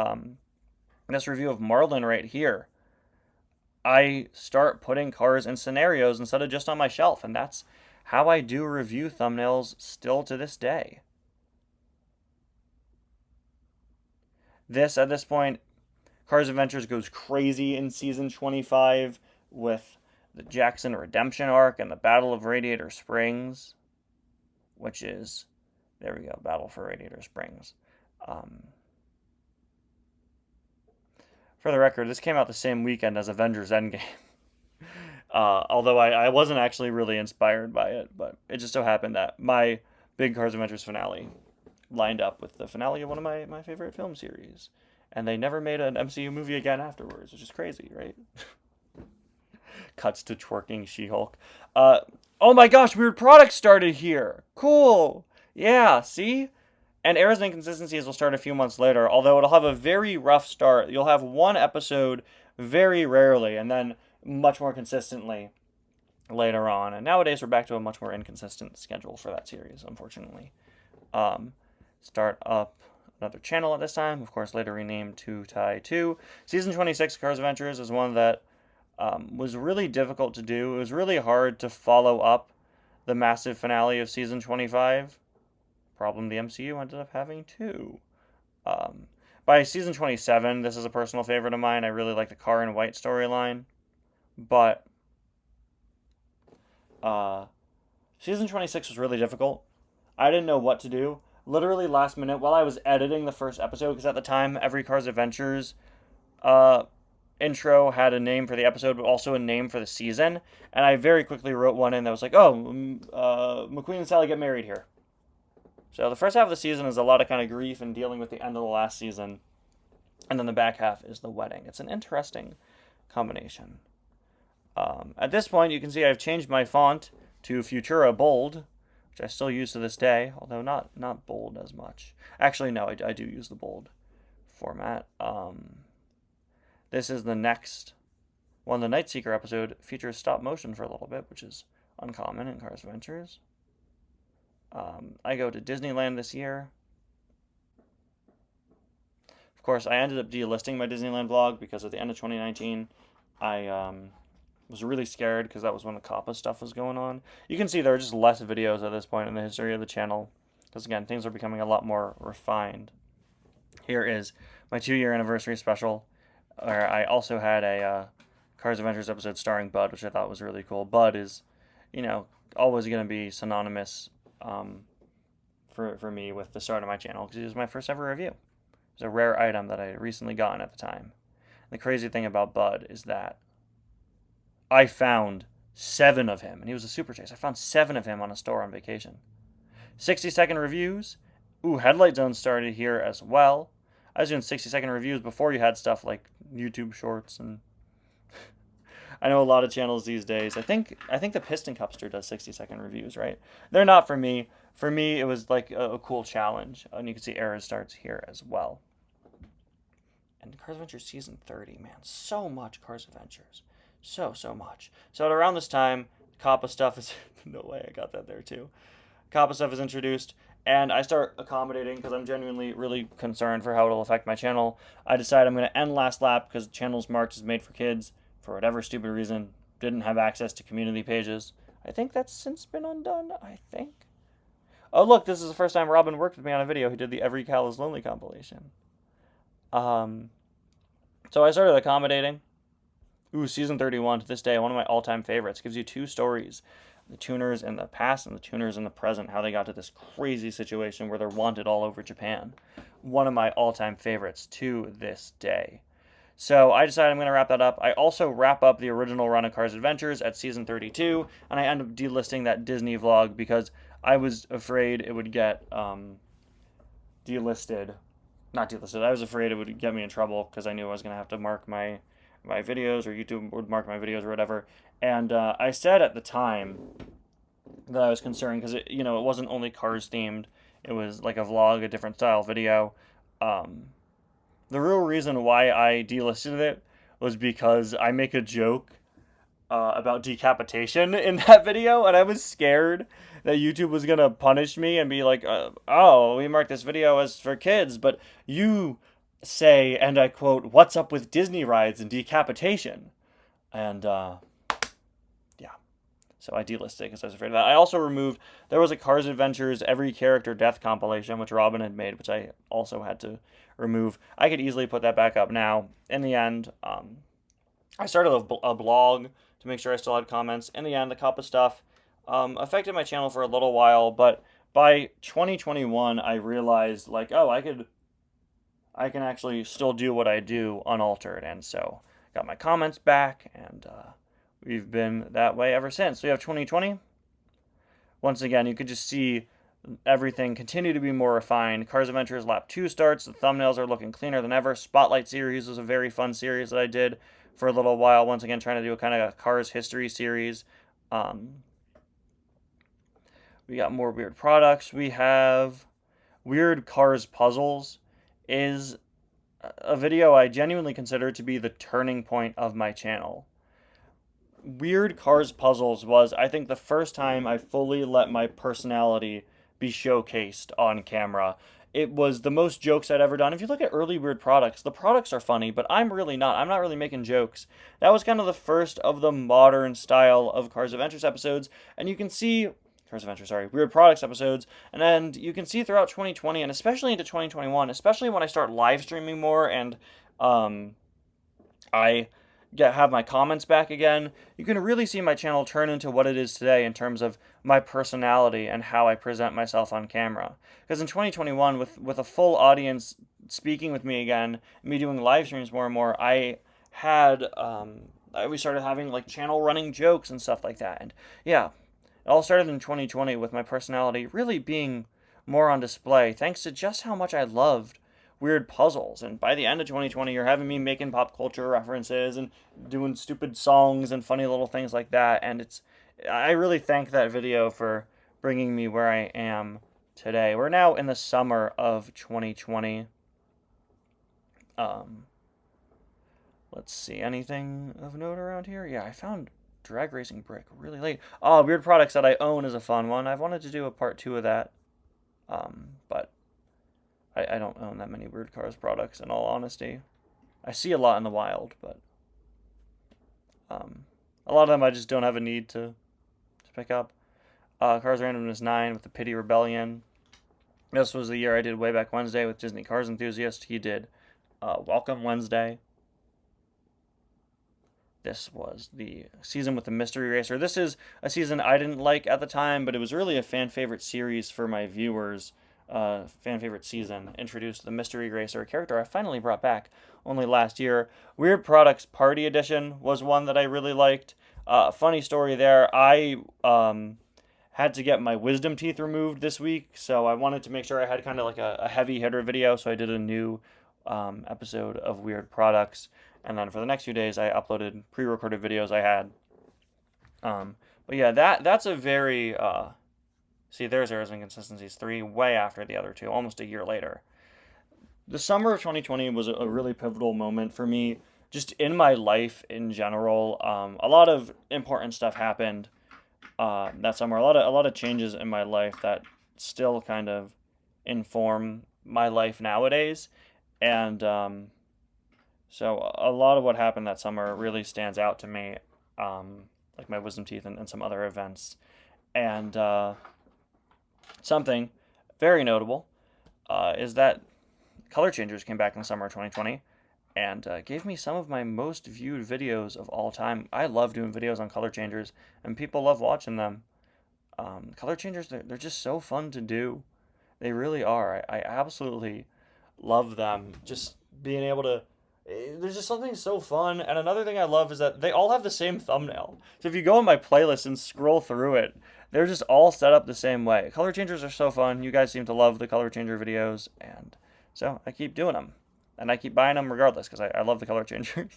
this review of Marlin right here, I start putting cars in scenarios instead of just on my shelf, and that's how I do review thumbnails still to this day. This, at this point, Cars Adventures goes crazy in Season 25 with the Jackson Redemption arc and the Battle of Radiator Springs, which is, there we go, Battle for Radiator Springs. For the record, this came out the same weekend as Avengers Endgame. Although I wasn't actually really inspired by it, but it just so happened that my big Cars Adventures finale lined up with the finale of one of my favorite film series. And they never made an MCU movie again afterwards, which is crazy, right? Cuts to twerking She-Hulk. Oh my gosh, Weird Products started here. Cool. Yeah, see? And Errors and Inconsistencies will start a few months later, although it'll have a very rough start. You'll have one episode very rarely, and then much more consistently later on. And nowadays we're back to a much more inconsistent schedule for that series, unfortunately. Start up another channel at this time, of course later renamed to Tai 2. Season 26 Cars Adventures is one that was really difficult to do. It was really hard to follow up the massive finale of Season 25. Problem the MCU ended up having too. By Season 27, this is a personal favorite of mine. I really like the Car and White storyline. But Season 26 was really difficult. I didn't know what to do. Literally last minute, while I was editing the first episode, because at the time, every Cars Adventures intro had a name for the episode, but also a name for the season, and I very quickly wrote one in that was like, oh, McQueen and Sally get married here. So the first half of the season is a lot of kind of grief and dealing with the end of the last season, and then the back half is the wedding. It's an interesting combination. At this point, you can see I've changed my font to Futura Bold, which I still use to this day, although not bold as much. Actually, no, I do use the bold format. This is the next one. The Night Seeker episode features stop motion for a little bit, which is uncommon in Cars Adventures. I go to Disneyland this year. Of course, I ended up delisting my Disneyland vlog because at the end of 2019, I was really scared because that was when the COPPA stuff was going on. You can see there are just less videos at this point in the history of the channel because, again, things are becoming a lot more refined. Here is my 2-year anniversary special, where I also had a Cars Adventures episode starring Bud, which I thought was really cool. Bud is, always going to be synonymous for me with the start of my channel because it was my first ever review. It was a rare item that I had recently gotten at the time. And the crazy thing about Bud is that I found 7 of him, and he was a super chase. I found 7 of him on a store on vacation. 60-second reviews. Ooh, Headlight Zone started here as well. I was doing 60-second reviews before you had stuff like YouTube Shorts, and I know a lot of channels these days. I think the Piston Cupster does 60-second reviews, right? They're not for me. For me, it was like a cool challenge, and you can see Era starts here as well. And Cars Adventures Season 30, man, so much Cars Adventures, so much. So at around this time, Kappa stuff is no way I got that there too. Kappa stuff is introduced, and I start accommodating because I'm genuinely really concerned for how it'll affect my channel. I decide I'm going to end Last Lap because the channel's marked as made for kids for whatever stupid reason. Didn't have access to community pages. I think that's since been undone, I think. Oh, look, this is the first time Robin worked with me on a video. He did the Every Cal is Lonely compilation. So I started accommodating. Ooh, Season 31, to this day, one of my all-time favorites. Gives you two stories. The tuners in the past and the tuners in the present, how they got to this crazy situation where they're wanted all over Japan. One of my all-time favorites to this day. So I decided I'm going to wrap that up. I also wrap up the original run of Cars Adventures at Season 32, and I end up delisting that Disney vlog because I was afraid it would get delisted. Not delisted. I was afraid it would get me in trouble because I knew I was going to have to mark my videos, or YouTube would mark my videos or whatever. And I said at the time that I was concerned because it wasn't only Cars themed. It was like a vlog, a different style video. The real reason why I delisted it was because I make a joke about decapitation in that video, and I was scared that YouTube was going to punish me and be like, oh, we marked this video as for kids, but you say, and I quote, "What's up with Disney rides and decapitation?" And, yeah. So I delisted it because I was afraid of that. I also removed, there was a Cars Adventures Every Character Death compilation, which Robin had made, which I also had to remove. I could easily put that back up now. In the end, I started a blog to make sure I still had comments. In the end, the Kappa stuff affected my channel for a little while, but by 2021, I realized, like, oh, I can actually still do what I do unaltered, and so got my comments back, and we've been that way ever since. So we have 2020. Once again, you could just see everything continue to be more refined. Cars Adventures Lap 2 starts. The thumbnails are looking cleaner than ever. Spotlight series was a very fun series that I did for a little while. Once again, trying to do a kind of a Cars history series. We got more weird products. We have Weird Cars Puzzles is a video I genuinely consider to be the turning point of my channel. Weird Cars Puzzles was, I think, the first time I fully let my personality be showcased on camera. It was the most jokes I'd ever done. If you look at early Weird Products, the products are funny, but I'm really not. I'm not really making jokes. That was kind of the first of the modern style of Cars Adventures episodes, and you can see Weird Products episodes, and then you can see throughout 2020, and especially into 2021, especially when I start live streaming more, and I have my comments back again, you can really see my channel turn into what it is today in terms of my personality and how I present myself on camera. Because in 2021, with a full audience speaking with me again, me doing live streams more and more, we started having like channel running jokes and stuff like that, and yeah. It all started in 2020 with my personality really being more on display, thanks to just how much I loved weird puzzles. And by the end of 2020, you're having me making pop culture references and doing stupid songs and funny little things like that. And I really thank that video for bringing me where I am today. We're now in the summer of 2020. Let's see, anything of note around here? Yeah, I found Drag Racing Brick really late. Oh, Weird Products that I own is a fun one. I've wanted to do a part 2 of that, but I don't own that many Weird Cars products, in all honesty. I see a lot in the wild, but a lot of them I just don't have a need to pick up. Cars Randomness 9 with the Pity Rebellion. This was the year I did Wayback Wednesday with Disney Cars Enthusiast. He did Welcome Wednesday. This was the season with the Mystery Racer. This is a season I didn't like at the time, but it was really a fan favorite series for my viewers. Fan favorite season. Introduced the Mystery Racer, a character I finally brought back only last year. Weird Products Party Edition was one that I really liked. Funny story there. I had to get my wisdom teeth removed this week, so I wanted to make sure I had kind of like a heavy hitter video, so I did a new episode of Weird Products, and then for the next few days I uploaded pre-recorded videos I had. But yeah, that's a very see, there's Errors and Inconsistencies 3, way after the other two, almost a year later. The summer of 2020 was a really pivotal moment for me, just in my life in general. A lot of important stuff happened that summer. A lot of changes in my life that still kind of inform my life nowadays, and so a lot of what happened that summer really stands out to me, like my wisdom teeth and some other events, and something very notable is that Color Changers came back in the summer of 2020 and gave me some of my most viewed videos of all time. I love doing videos on Color Changers, and people love watching them. Color Changers, they're just so fun to do. They really are. I absolutely love them. Just being able to... There's just something so fun. And another thing I love is that they all have the same thumbnail. So if you go in my playlist and scroll through it, they're just all set up the same way. Color Changers are so fun. You guys seem to love the Color Changer videos, and so I keep doing them. And I keep buying them regardless, because I love the Color Changers.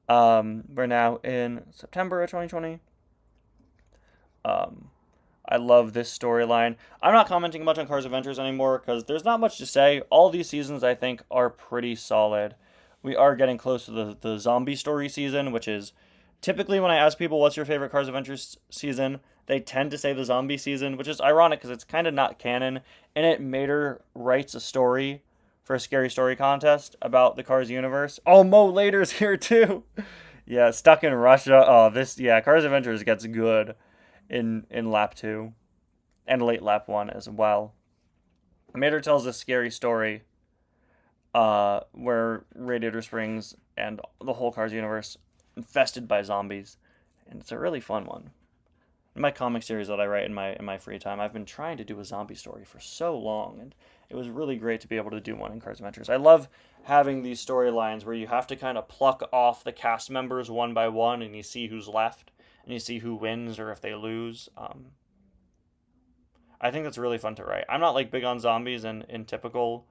We're now in September of 2020. I love this storyline. I'm not commenting much on Cars Adventures anymore, because there's not much to say. All these seasons, I think, are pretty solid. We are getting close to the zombie story season, which is typically when I ask people what's your favorite Cars Adventures season, they tend to say the zombie season, which is ironic because it's kind of not canon. And it Mater writes a story for a Scary Story contest about the Cars universe. Oh, Mo Later's here too. Yeah, Stuck in Russia. Oh, Cars Adventures gets good in lap 2 and late lap 1 as well. Mater tells a scary story where Radiator Springs and the whole Cars universe infested by zombies, and it's a really fun one. In my comic series that I write in my free time, I've been trying to do a zombie story for so long, and it was really great to be able to do one in Cars Adventures. I love having these storylines where you have to kind of pluck off the cast members one by one, and you see who's left, and you see who wins or if they lose. I think that's really fun to write. I'm not like big on zombies in typical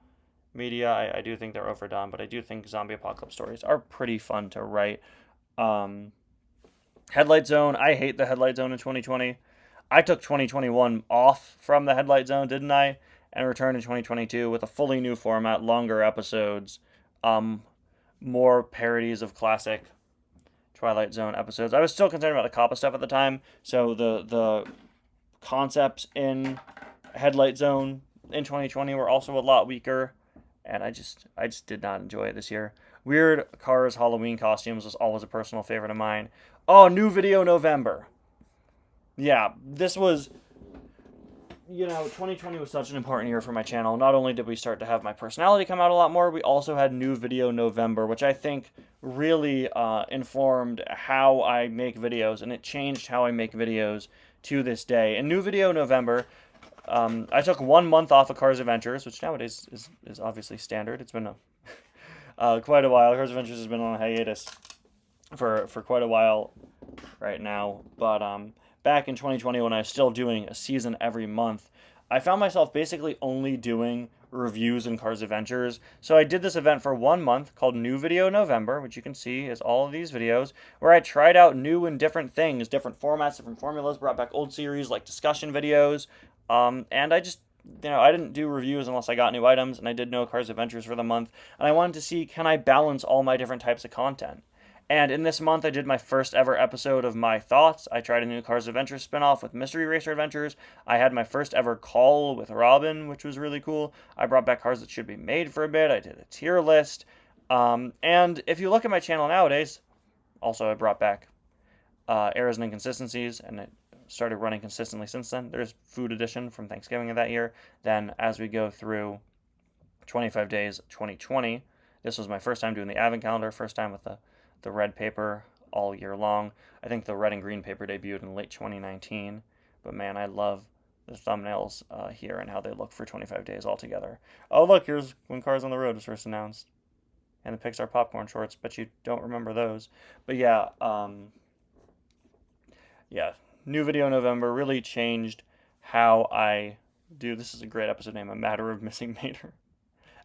media. I do think they're overdone, but I do think zombie apocalypse stories are pretty fun to write. Headlight Zone, I hate the Headlight Zone in 2020. I took 2021 off from the Headlight Zone, didn't I? And returned in 2022 with a fully new format, longer episodes, more parodies of classic Twilight Zone episodes. I was still concerned about the COPPA stuff at the time, so the concepts in Headlight Zone in 2020 were also a lot weaker, and I just did not enjoy it this year. Weird Cars Halloween costumes was always a personal favorite of mine. Oh, new video November. Yeah, this was, 2020 was such an important year for my channel. Not only did we start to have my personality come out a lot more, we also had new video November, which I think really informed how I make videos, and it changed how I make videos to this day. In new video November, I took 1 month off of Cars Adventures, which nowadays is obviously standard. It's been quite a while. Cars Adventures has been on a hiatus for quite a while right now, but back in 2020 when I was still doing a season every month, I found myself basically only doing reviews in Cars Adventures. So I did this event for 1 month called New Video November, which you can see is all of these videos, where I tried out new and different things, different formats, different formulas, brought back old series like discussion videos, and I just, I didn't do reviews unless I got new items, and I did no Cars Adventures for the month, and I wanted to see, can I balance all my different types of content? And in this month, I did my first ever episode of My Thoughts. I tried a new Cars Adventures spinoff with Mystery Racer Adventures. I had my first ever call with Robin, which was really cool. I brought back cars that should be made for a bit. I did a tier list. And if you look at my channel nowadays, also I brought back Errors and Inconsistencies, and it started running consistently since then. There's Food Edition from Thanksgiving of that year. Then as we go through 25 Days 2020, this was my first time doing the Advent calendar, first time with the red paper all year long. I think the red and green paper debuted in late 2019, but man, I love the thumbnails here and how they look for 25 days altogether. Oh look, here's When Cars on the Road was first announced, and the Pixar popcorn shorts, but you don't remember those. But yeah, New Video November really changed how I do. This is a great episode name, A Matter of Missing Mater.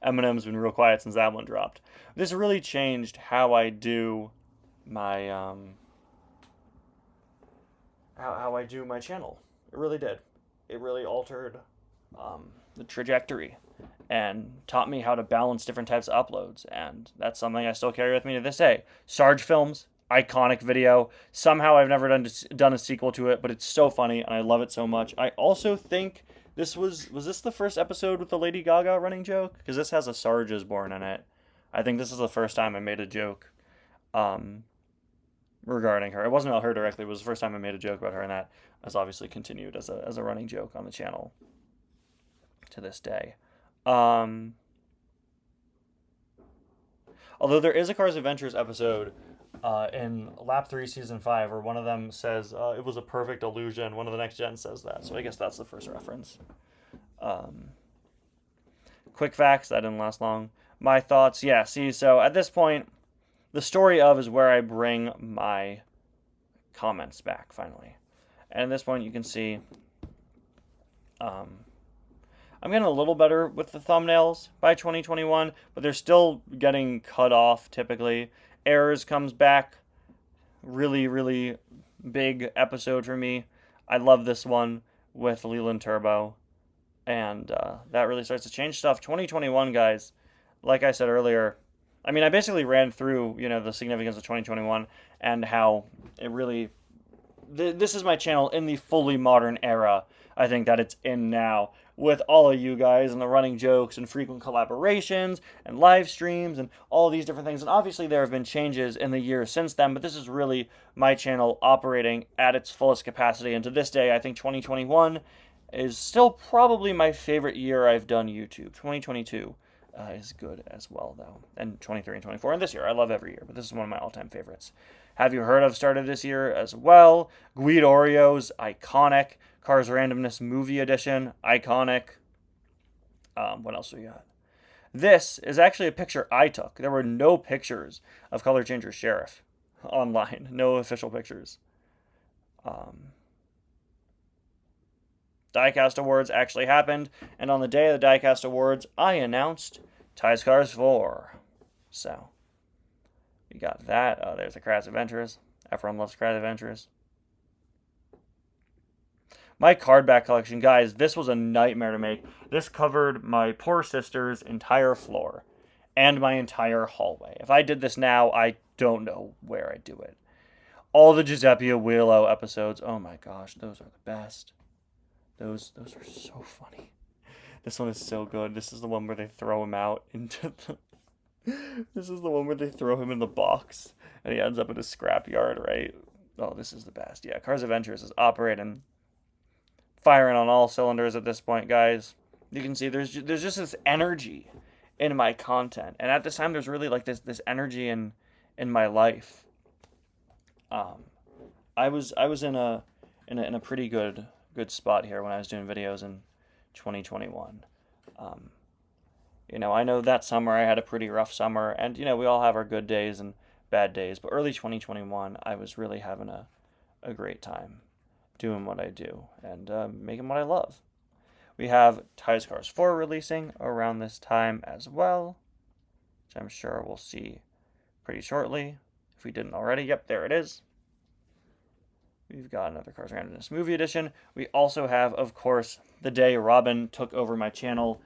Eminem's been real quiet since that one dropped. This really changed how I do my how I do my channel. It really did. It really altered the trajectory and taught me how to balance different types of uploads, and that's something I still carry with me to this day. Sarge Films, iconic video. Somehow I've never done a sequel to it, but it's so funny and I love it so much. I also think this was this the first episode with the Lady Gaga running joke? Because this has a Sarge is Born in it. I think this is the first time I made a joke regarding her. It wasn't about her directly. It was the first time I made a joke about her, and that has obviously continued as a running joke on the channel to this day. Although there is a Cars Adventures episode in Lap 3 Season 5 where one of them says it was a perfect illusion. One of the Next Gen says that, so I guess that's the first reference. Quick facts, that didn't last long. My thoughts, yeah, see, so at this point, the story of is where I bring my comments back, finally. And at this point, you can see I'm getting a little better with the thumbnails by 2021, but they're still getting cut off typically. Errors comes back. Really, really big episode for me. I love this one with Leland Turbo. And that really starts to change stuff. 2021, guys, like I said earlier, I mean, I basically ran through, the significance of 2021 and how it really... This is my channel in the fully modern era, I think, that it's in now, with all of you guys and the running jokes and frequent collaborations and live streams and all these different things. And obviously there have been changes in the years since then, but this is really my channel operating at its fullest capacity. And to this day, I think 2021 is still probably my favorite year I've done YouTube. 2022 is good as well, though. And 23 and 24. And this year, I love every year, but this is one of my all-time favorites. Have You Heard Of started this year as well. Guidoreos, iconic. Cars Randomness Movie Edition, iconic. What else we got? This is actually a picture I took. There were no pictures of Color Changer Sheriff online. No official pictures. Diecast Awards actually happened, and on the day of the Diecast Awards, I announced Ties Cars 4. So, we got that. There's the Cars Adventures. Everyone loves Cars Adventures. My card back collection, guys, this was a nightmare to make. This covered my poor sister's entire floor and my entire hallway. If I did this now, I don't know where I'd do it. All the Giuseppe Aguilo episodes, oh my gosh, those are the best. Those are so funny. This one is so good. This is the one where they throw him out into the... This is the one where they throw him in the box and he ends up in a scrapyard, right? Oh, this is the best. Yeah, Cars Adventures is operating, firing on all cylinders at this point, guys. You can see there's just this energy in my content, and at this time there's really like this energy in my life. I was in a pretty good spot here when I was doing videos in 2021. I know that summer I had a pretty rough summer, and we all have our good days and bad days, but early 2021 I was really having a great time doing what I do and making what I love. We have Ties Cars 4 releasing around this time as well, which I'm sure we'll see pretty shortly. If we didn't already, yep, there it is. We've got another Cars Randomness Movie Edition. We also have, of course, the day Robin took over my channel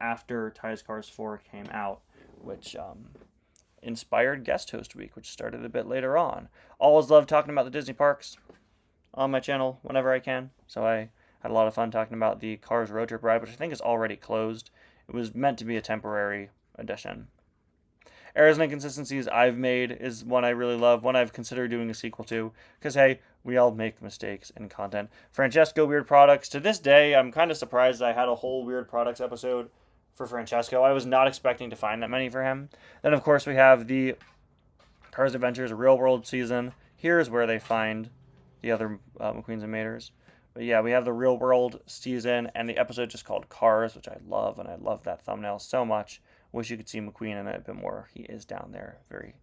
after Ties Cars 4 came out, which inspired Guest Host Week, which started a bit later on. Always love talking about the Disney parks on my channel whenever I can, so I had a lot of fun talking about the Cars Road Trip ride, which I think is already closed. It was meant to be a temporary edition. Errors and Inconsistencies I've made is one I really love, one I've considered doing a sequel to, because hey, we all make mistakes in content. Francesco Weird Products, to this day, I'm kind of surprised I had a whole Weird Products episode for Francesco. I was not expecting to find that many for him. Then, of course, we have the Cars Adventures Real World season. Here's where they find the other McQueens and Maters. But yeah, we have the Real World season and the episode just called Cars, which I love, and I love that thumbnail so much. Wish you could see McQueen in it a bit more. He is down there. Very,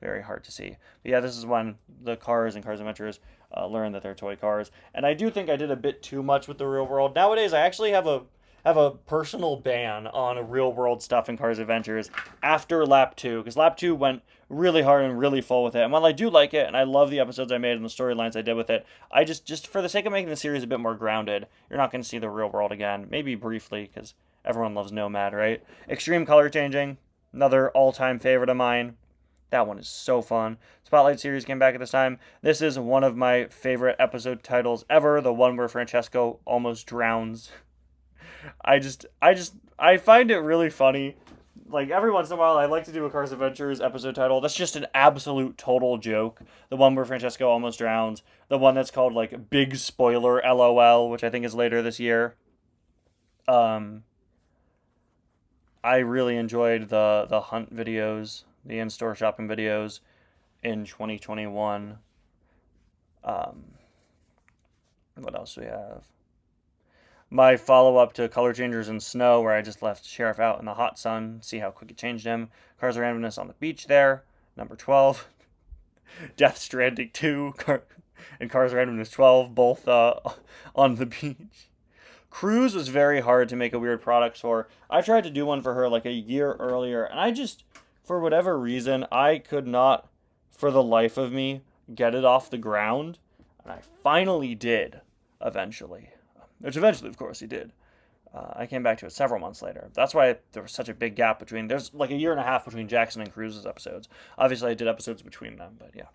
very hard to see. But yeah, this is when the Cars and Cars Adventures learn that they're toy cars. And I do think I did a bit too much with the real world. Nowadays, I actually have a personal ban on real world stuff in Cars Adventures after lap 2, because lap 2 went really hard and really full with it. And while I do like it and I love the episodes I made and the storylines I did with it, I just for the sake of making the series a bit more grounded, you're not going to see the real world again. Maybe briefly, because everyone loves Nomad, right? Extreme color changing, another all-time favorite of mine. That one is so fun. Spotlight series came back at this time. This is one of my favorite episode titles ever, the one where Francesco almost drowns. I find it really funny. Like, every once in a while, I like to do a Cars Adventures episode title that's just an absolute total joke. The one where Francesco almost drowns. The one that's called, like, Big Spoiler LOL, which I think is later this year. I really enjoyed the hunt videos, the in-store shopping videos in 2021. What else do we have? My follow-up to Color Changers in Snow, where I just left Sheriff out in the hot sun, see how quick it changed him. Cars of Randomness on the beach there, number 12. Death Stranding 2 and Cars of Randomness 12, both on the beach. Cruz was very hard to make a weird product for. I tried to do one for her like a year earlier, and I just, for whatever reason, I could not, for the life of me, get it off the ground. And I finally did, eventually. Which eventually, of course, he did. I came back to it several months later. That's why there was such a big gap between... There's like a year and a half between Jackson and Cruz's episodes. Obviously, I did episodes between them, but yeah.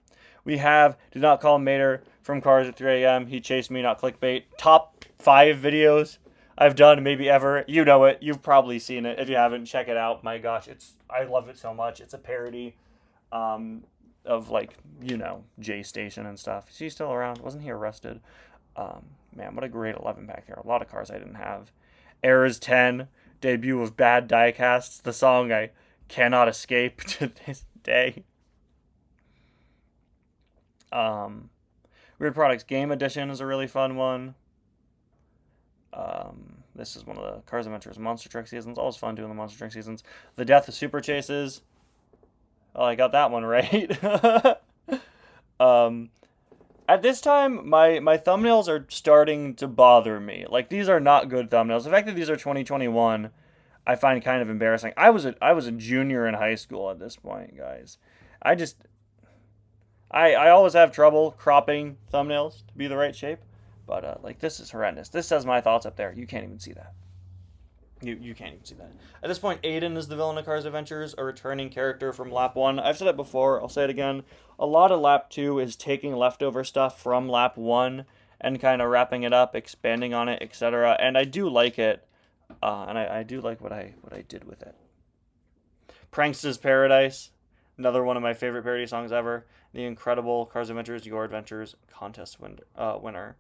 We have Do Not Call Mater from Cars at 3 a.m. He Chased Me, Not Clickbait. Top 5 videos I've done, maybe ever. You know it. You've probably seen it. If you haven't, check it out. My gosh, I love it so much. It's a parody of, like, you know, J Station and stuff. Is he still around? Wasn't he arrested? Man, what a great 11 back there. A lot of cars I didn't have. Errors 10, debut of Bad Diecasts, the song I cannot escape to this day. Weird Products Game Edition is a really fun one. This is one of the Cars Adventures Monster Truck seasons. Always fun doing the Monster Truck seasons. The Death of Super Chases. Oh, I got that one right. At this time, my thumbnails are starting to bother me. Like, these are not good thumbnails. The fact that these are 2021, I find kind of embarrassing. I was a junior in high school at this point, guys. I always have trouble cropping thumbnails to be the right shape. But, like, this is horrendous. This says my thoughts up there. You can't even see that. You can't even see that. At this point, Aiden is the villain of Cars Adventures, a returning character from Lap 1. I've said it before, I'll say it again. A lot of Lap 2 is taking leftover stuff from Lap 1 and kind of wrapping it up, expanding on it, etc. And I do like it, and I do like what I did with it. Prankster's Paradise, another one of my favorite parody songs ever. The incredible Cars Adventures, Your Adventures contest winner.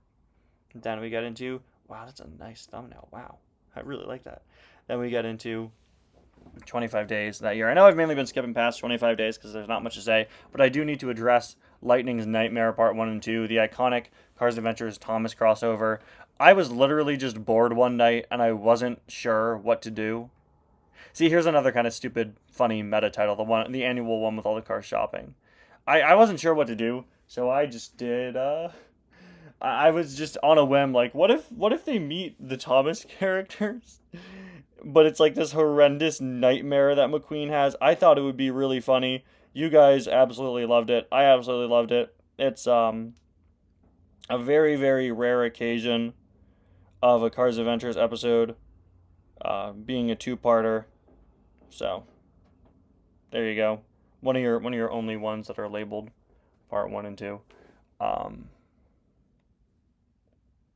Then we get into, wow, that's a nice thumbnail, wow. I really like that. Then we get into 25 days that year. I know I've mainly been skipping past 25 days because there's not much to say, but I do need to address Lightning's Nightmare Part 1 and 2, the iconic Cars Adventures Thomas crossover. I was literally just bored one night and I wasn't sure what to do. See, here's another kind of stupid, funny meta title, the annual one with all the cars shopping. I wasn't sure what to do, so I just did, I was just on a whim, like, what if they meet the Thomas characters? But it's like this horrendous nightmare that McQueen has. I thought it would be really funny. You guys absolutely loved it. I absolutely loved it. It's a very, very rare occasion of a Cars Adventures episode being a two-parter. So there you go. One of your only ones that are labeled Part 1 and 2.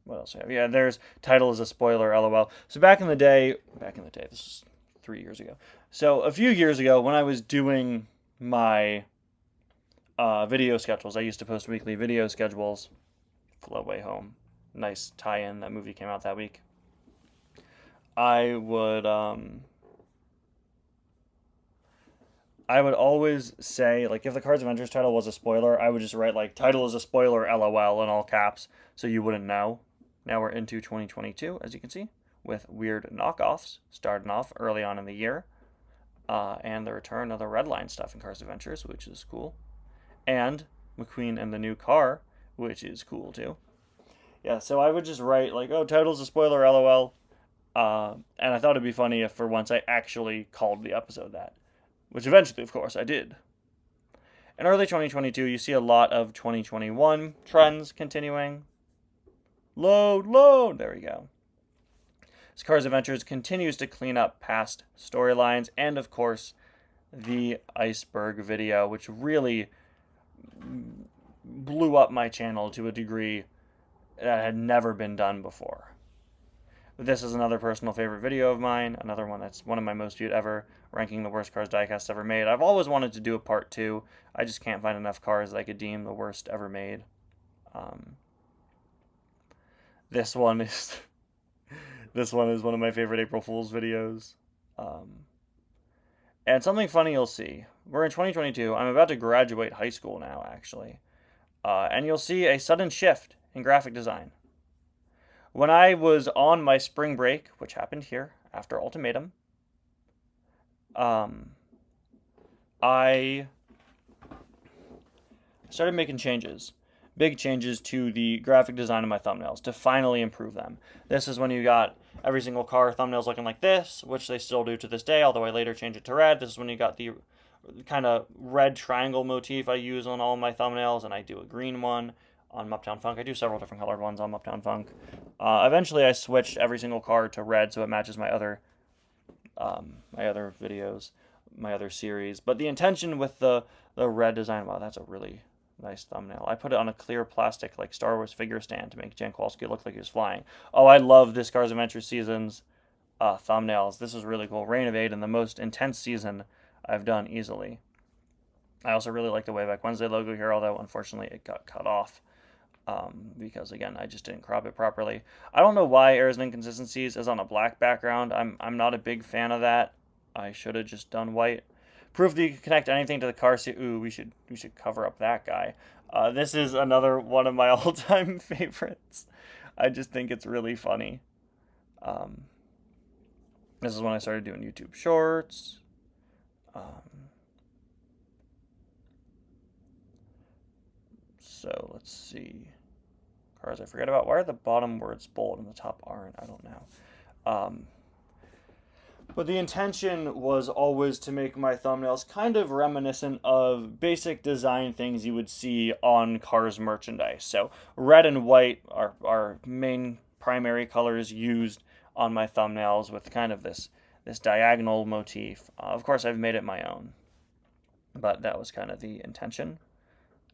What else do I have? Yeah, there's title is a spoiler, LOL. So back in the day, this is 3 years ago. So a few years ago, when I was doing my video schedules, I used to post weekly video schedules. Flow Way Home, nice tie-in. That movie came out that week. I would always say, like, if the Cars Adventures title was a spoiler, I would just write, like, title is a spoiler, LOL, in all caps, so you wouldn't know. Now we're into 2022, as you can see, with weird knockoffs, starting off early on in the year, and the return of the Redline stuff in Cars Adventures, which is cool, and McQueen and the new car which is cool too. Yeah, so I would just write like, "Oh, title's a spoiler, lol." And I thought it'd be funny if for once I actually called the episode that, which eventually, of course, I did. In early 2022, you see a lot of 2021 trends continuing. Load, load. There we go. Cars Adventures continues to clean up past storylines, and of course, the iceberg video, which really blew up my channel to a degree that had never been done before. This is another personal favorite video of mine, another one that's one of my most viewed ever, ranking the worst cars diecasts ever made. I've always wanted to do a part 2. I just can't find enough cars that I could deem the worst ever made. This one is one of my favorite April Fool's videos. And something funny you'll see. We're in 2022. I'm about to graduate high school now, actually. And you'll see a sudden shift in graphic design. When I was on my spring break, which happened here after Ultimatum, I started making changes. Big changes to the graphic design of my thumbnails to finally improve them. This is when you got every single car thumbnails looking like this, which they still do to this day, although I later changed it to red. This is when you got the kind of red triangle motif I use on all my thumbnails, and I do a green one on Uptown Funk. I do several different colored ones on Uptown Funk. Eventually, I switched every single car to red so it matches my other videos, my other series. But the intention with the red design, wow, that's a really nice thumbnail. I put it on a clear plastic like Star Wars figure stand to make Jan Kowalski look like he was flying. Oh, I love this Cars Adventure season's thumbnails. This is really cool. Reign of Aiden, the most intense season I've done easily. I also really like the Wayback Wednesday logo here, although unfortunately it got cut off because again I just didn't crop it properly. I don't know why Errors and Inconsistencies is on a black background. I'm not a big fan of that. I should have just done white. Proof that you can connect anything to the car seat. Ooh, we should cover up that guy. This is another one of my all-time favorites. I just think it's really funny. This is when I started doing YouTube Shorts. So let's see. Cars I forget about. Why are the bottom words bold and the top aren't? I don't know. But the intention was always to make my thumbnails kind of reminiscent of basic design things you would see on Cars merchandise. So red and white are main primary colors used on my thumbnails with kind of this diagonal motif. Of course, I've made it my own, but that was kind of the intention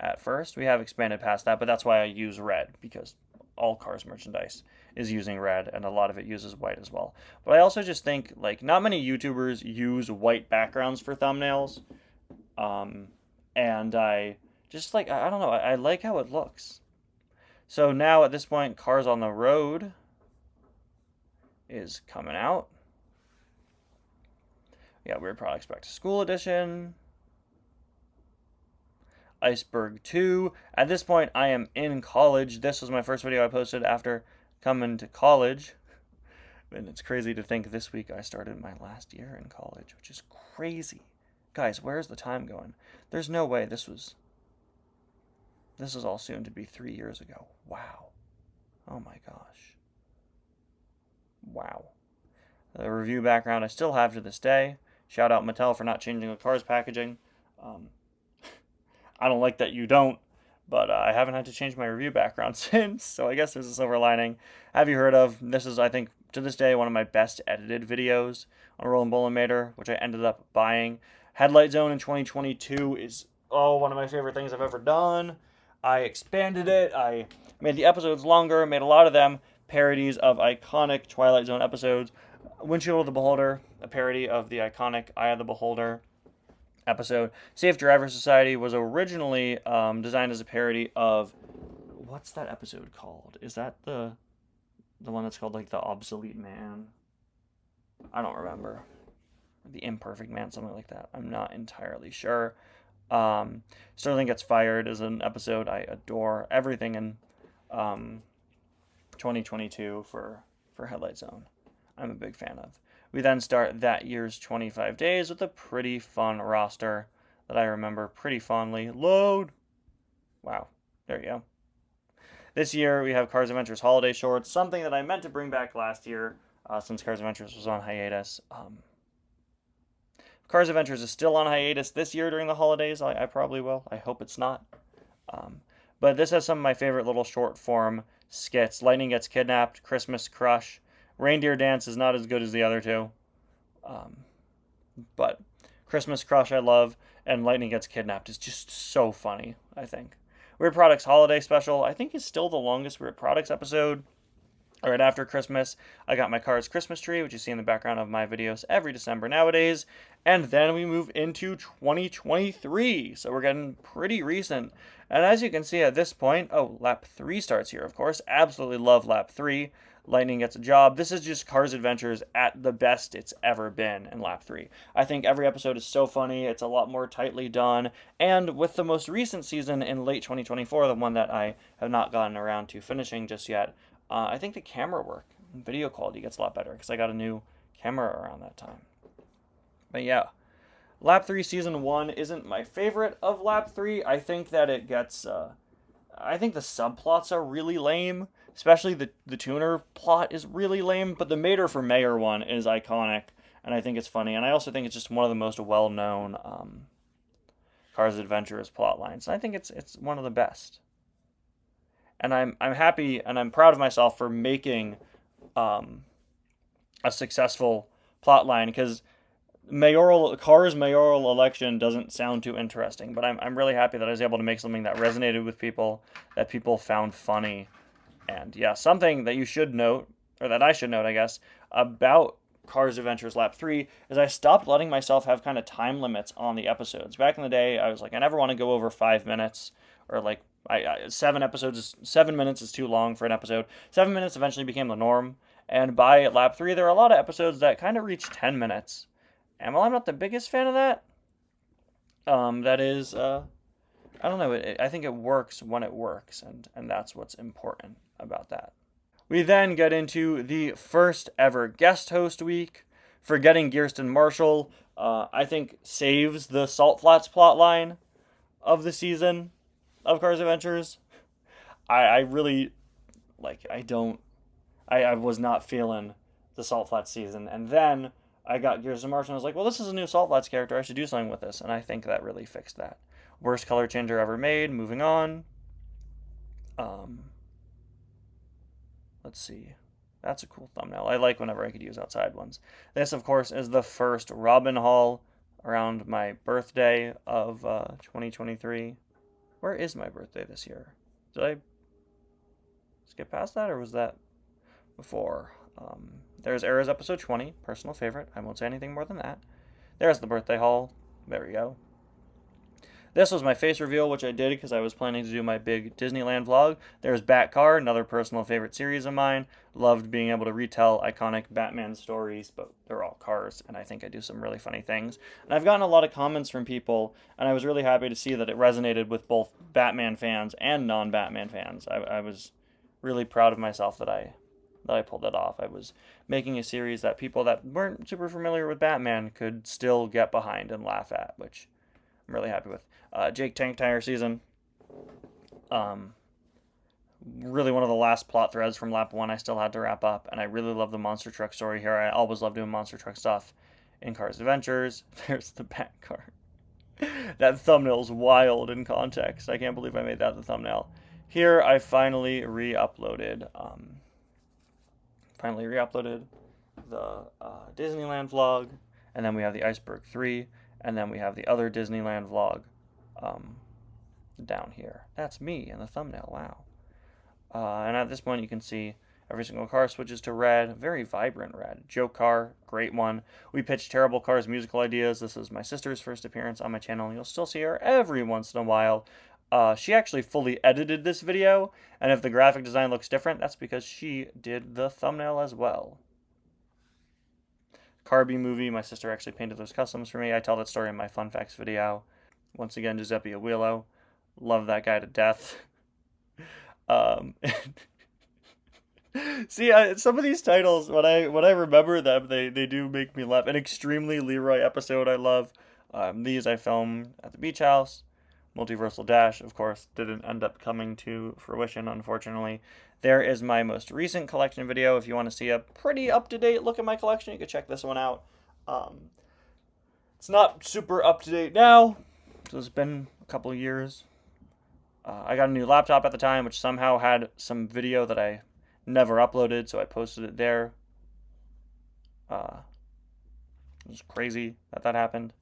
at first. We have expanded past that, but that's why I use red, because all Cars merchandise is using red, and a lot of it uses white as well. But I also just think, like, not many YouTubers use white backgrounds for thumbnails, and I just, like, I don't know, I like how it looks. So now, at this point, Cars on the Road is coming out. We got Weird Products Back to School Edition. Iceberg 2. At this point, I am in college. This was my first video I posted after coming to college. And it's crazy to think this week I started my last year in college, which is crazy. Guys, where's the time going? There's no way this is all soon to be 3 years ago. Wow. Oh my gosh. Wow. The review background I still have to this day. Shout out Mattel for not changing the Cars packaging. I don't like that you don't, but I haven't had to change my review background since, so I guess there's a silver lining. Have you heard of, this is, I think, to this day, one of my best edited videos on Roland Bolimator, which I ended up buying. Headlight Zone in 2022 is, one of my favorite things I've ever done. I expanded it, I made the episodes longer, made a lot of them parodies of iconic Twilight Zone episodes. Windshield of the Beholder, a parody of the iconic Eye of the Beholder episode. Safe Driver Society was originally designed as a parody of, what's that episode called? Is that the one that's called like The Obsolete Man? I don't remember. The Imperfect Man, something like that. I'm not entirely sure. Sterling Gets Fired is an episode I adore. Everything in 2022 for Headlight Zone I'm a big fan of. We then start that year's 25 days with a pretty fun roster that I remember pretty fondly. Load! Wow. There you go. This year we have Cars Adventures Holiday Shorts, something that I meant to bring back last year since Cars Adventures was on hiatus. Cars Adventures is still on hiatus this year during the holidays. I probably will. I hope it's not. But this has some of my favorite little short form skits. Lightning Gets Kidnapped, Christmas Crush. Reindeer Dance is not as good as the other two. But Christmas Crush I love, and Lightning Gets Kidnapped is just so funny, I think. Weird Products Holiday Special, I think, is still the longest Weird Products episode. Right after Christmas, I got my Cars Christmas tree, which you see in the background of my videos every December nowadays. And then we move into 2023, so we're getting pretty recent. And as you can see at this point, lap 3 starts here, of course. Absolutely love lap 3. Lightning Gets a Job. This is just Cars Adventures at the best it's ever been in lap 3. I think every episode is so funny. It's a lot more tightly done. And with the most recent season in late 2024, the one that I have not gotten around to finishing just yet, I think the camera work, video quality gets a lot better because I got a new camera around that time. But yeah, lap 3 season 1 isn't my favorite of lap 3. I think that it gets, I think the subplots are really lame. Especially the tuner plot is really lame, but the Mater for Mayor one is iconic, and I think it's funny. And I also think it's just one of the most well-known Cars Adventures plot lines. And I think it's one of the best. And I'm happy and I'm proud of myself for making a successful plot line, because Cars mayoral election doesn't sound too interesting, but I'm really happy that I was able to make something that resonated with people, that people found funny. And yeah, something that you should note, or that I should note, I guess, about Cars Adventures Lap 3 is I stopped letting myself have kind of time limits on the episodes. Back in the day, I was like, I never want to go over 5 minutes, or like 7 minutes is too long for an episode. 7 minutes eventually became the norm, and by Lap 3, there are a lot of episodes that kind of reach 10 minutes. And while I'm not the biggest fan of that, that is, I don't know, I think it works when it works, and that's what's important about that. We then get into the first ever guest host week. Forgetting Kirsten Marshall, I think, saves the Salt Flats plotline of the season of Cars Adventures. I really, I was not feeling the Salt Flats season, and then I got Kirsten Marshall, and I was like, well, this is a new Salt Flats character, I should do something with this, and I think that really fixed that. Worst color changer ever made, moving on. Let's see. That's a cool thumbnail. I like whenever I could use outside ones. This, of course, is the first Robin haul around my birthday of 2023. Where is my birthday this year? Did I skip past that, or was that before? There's Era's episode 20, personal favorite. I won't say anything more than that. There's the birthday haul. There we go. This was my face reveal, which I did because I was planning to do my big Disneyland vlog. There's Batcar, another personal favorite series of mine. Loved being able to retell iconic Batman stories, but they're all cars, and I think I do some really funny things. And I've gotten a lot of comments from people, and I was really happy to see that it resonated with both Batman fans and non-Batman fans. I was really proud of myself that I pulled that off. I was making a series that people that weren't super familiar with Batman could still get behind and laugh at, which I'm really happy with. Jake Tank Tire season. Really one of the last plot threads from lap 1 I still had to wrap up, and I really love the monster truck story here. I always love doing monster truck stuff in Cars Adventures. There's the Batcar. That thumbnail's wild in context. I can't believe I made that the thumbnail. Here I finally re-uploaded the Disneyland vlog, and then we have the Iceberg 3, and then we have the other Disneyland vlog down here. That's me in the thumbnail. Wow. And at this point you can see every single car switches to red. Very vibrant red. Joke car, great one. We pitch Terrible Cars musical ideas. This is my sister's first appearance on my channel, and you'll still see her every once in a while. She actually fully edited this video, and if the graphic design looks different, that's because she did the thumbnail as well. Carbie movie, my sister actually painted those customs for me. I tell that story in my fun facts video. Once again, Giuseppe Aguilo. Love that guy to death. See, some of these titles, when I remember them, they do make me laugh. An Extremely Leroy episode I love. These I filmed at the beach house. Multiversal Dash, of course, didn't end up coming to fruition, unfortunately. There is my most recent collection video. If you want to see a pretty up-to-date look at my collection, you can check this one out. It's not super up-to-date now, so it's been a couple of years. I got a new laptop at the time, which somehow had some video that I never uploaded, so I posted it there. It was crazy that happened.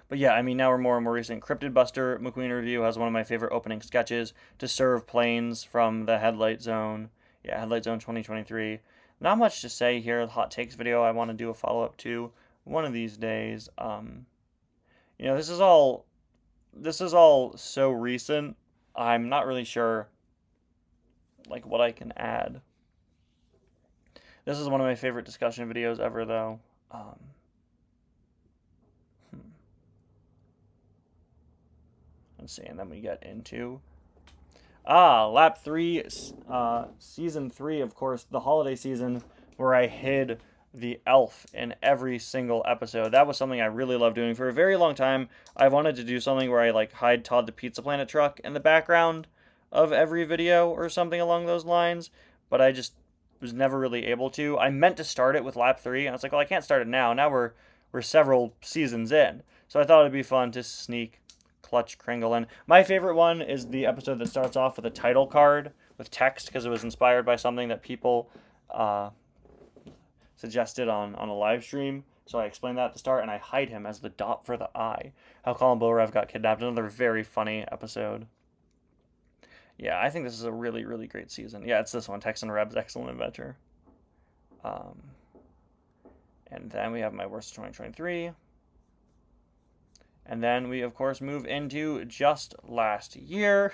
But yeah, I mean, now we're more and more recent. Cryptid Buster McQueen review has one of my favorite opening sketches, To Serve Planes from the Headlight Zone. Yeah, Headlight Zone 2023. Not much to say here. The Hot Takes video I want to do a follow-up to one of these days. You know, this is all so recent. I'm not really sure like what I can add. This is one of my favorite discussion videos ever, though. Let's see, and then we get into Lap 3, Season 3, of course, the holiday season, where I hid the elf in every single episode. That was something I really loved doing. For a very long time, I wanted to do something where I, like, hide Todd the Pizza Planet truck in the background of every video or something along those lines, but I just was never really able to. I meant to start it with Lap 3, and I was like, well, I can't start it now. Now we're several seasons in. So I thought it'd be fun to sneak Clutch Kringle in. My favorite one is the episode that starts off with a title card with text, because it was inspired by something that people suggested on a live stream. So I explained that at the start, and I hide him as the dot for the eye. How Colin Borev got kidnapped. Another very funny episode. Yeah, I think this is a really, really great season. Yeah, it's this one, Tex and Reb's Excellent Adventure. And then we have my worst 2023. And then we, of course, move into just last year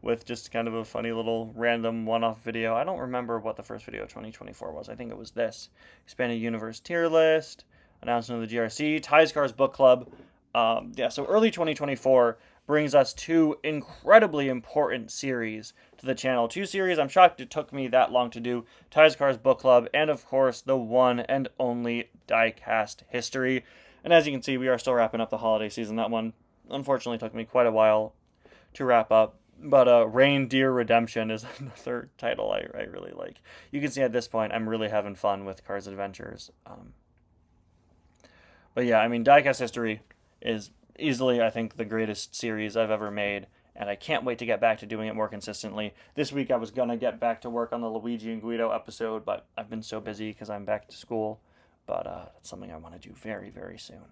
with just kind of a funny little random one-off video. I don't remember what the first video of 2024 was. I think it was this. Expanded Universe tier list, announcement of the GRC, Ties Cars Book Club. Yeah, so early 2024 brings us two incredibly important series to the channel. Two series I'm shocked it took me that long to do. Ties Cars Book Club, and of course, the one and only Diecast History. And as you can see, we are still wrapping up the holiday season. That one, unfortunately, took me quite a while to wrap up. But Reindeer Redemption is another title I really like. You can see at this point, I'm really having fun with Cars Adventures. But yeah, I mean, Diecast History is easily, I think, the greatest series I've ever made. And I can't wait to get back to doing it more consistently. This week I was going to get back to work on the Luigi and Guido episode, but I've been so busy because I'm back to school. But that's something I want to do very, very soon.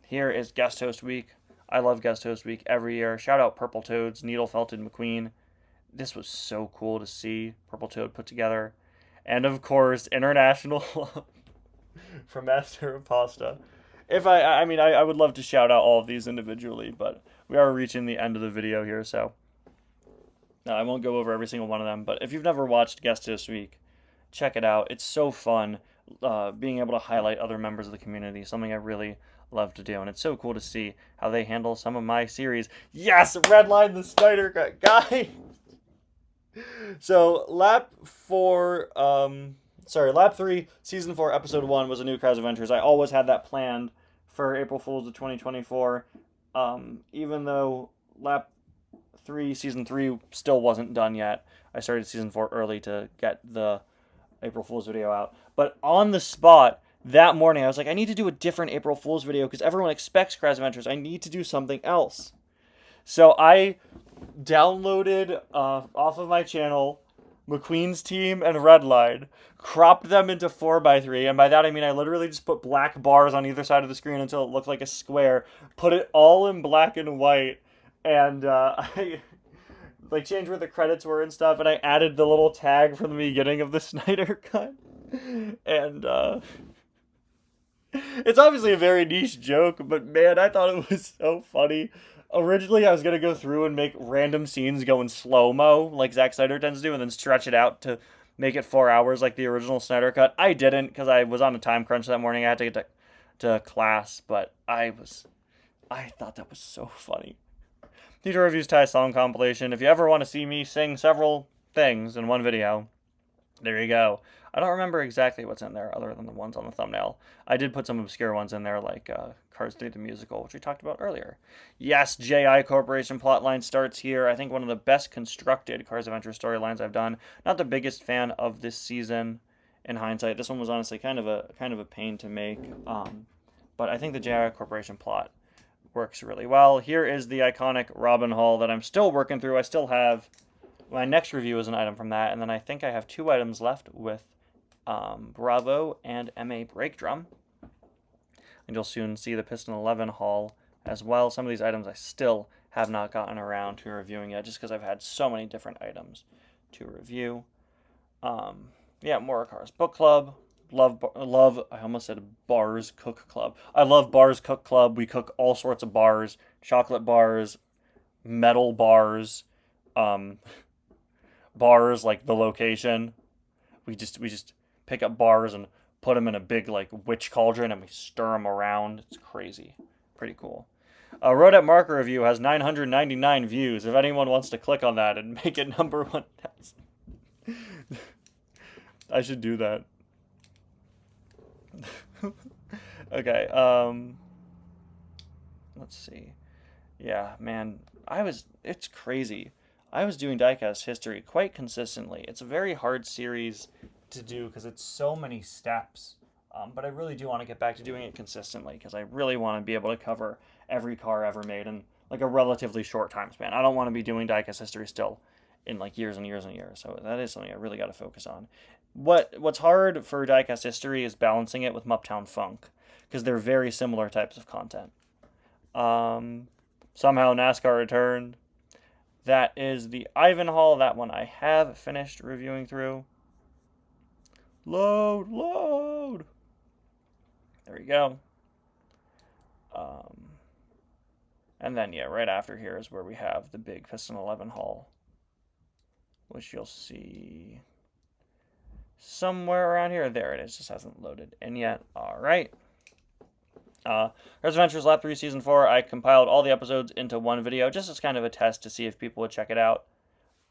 Here is Guest Host Week. I love Guest Host Week every year. Shout out Purple Toads, Needle Felted McQueen. This was so cool to see Purple Toad put together. And of course, International from Master of Pasta. I would love to shout out all of these individually, but we are reaching the end of the video here, so I won't go over every single one of them. But if you've never watched Guest Host Week, check it out. It's so fun being able to highlight other members of the community, something I really love to do. And it's so cool to see how they handle some of my series. Yes, Redline the Snyder Cut guy. So Lap 3, Season 4, Episode 1 was a new Cars Adventures. I always had that planned for April Fools of 2024. Even though Lap 3, Season 3 still wasn't done yet. I started Season 4 early to get the April Fool's video out. But on the spot, that morning, I was like, I need to do a different April Fool's video because everyone expects Cars Adventures. I need to do something else. So I downloaded off of my channel McQueen's Team and Redline, cropped them into 4x3, and by that I mean I literally just put black bars on either side of the screen until it looked like a square, put it all in black and white, and I like changed where the credits were and stuff, and I added the little tag from the beginning of the Snyder Cut. And it's obviously a very niche joke, but man, I thought it was so funny. Originally, I was going to go through and make random scenes go in slow-mo, like Zack Snyder tends to do, and then stretch it out to make it 4 hours like the original Snyder Cut. I didn't, because I was on a time crunch that morning. I had to get to class, but I thought that was so funny. Theater Reviews Ty Song compilation. If you ever want to see me sing several things in one video, there you go. I don't remember exactly what's in there other than the ones on the thumbnail. I did put some obscure ones in there, like Cars 3 the Musical, which we talked about earlier. Yes, J.I. Corporation plotline starts here. I think one of the best constructed Cars Adventure storylines I've done. Not the biggest fan of this season in hindsight. This one was honestly kind of a pain to make. But I think the J.I. Corporation plot works really well. Here is the iconic Robin Hall that I'm still working through. I still have my next review is an item from that, and then I think I have 2 items left with Bravo and MA Brake Drum. And you'll soon see the Piston 11 haul as well. Some of these items I still have not gotten around to reviewing yet, just because I've had so many different items to review. Yeah, more Cars Book Club. Love, I almost said Bars Cook Club. I love Bars Cook Club. We cook all sorts of bars, chocolate bars, metal bars, bars like the location. We just pick up bars and put them in a big like witch cauldron and we stir them around. It's crazy. Pretty cool. Road at Marker review has 999 views. If anyone wants to click on that and make it number 1,000. I should do that. Okay, let's see. Yeah, man, it's crazy. I was doing diecast history quite consistently. It's a very hard series to do because it's so many steps. But I really do want to get back to doing it consistently because I really want to be able to cover every car ever made in like a relatively short time span. I don't want to be doing diecast history still in like years and years and years. So that is something I really got to focus on. What's hard for diecast history is balancing it with Muptown Funk because they're very similar types of content. Somehow NASCAR returned. That is the Ivanhall. That one I have finished reviewing through. Load. There we go. And then, yeah, right after here is where we have the big Piston 11 haul, which you'll see somewhere around here. There it is. Just hasn't loaded in yet. All right. Cars Adventures Lap 3 Season 4, I compiled all the episodes into one video just as kind of a test to see if people would check it out.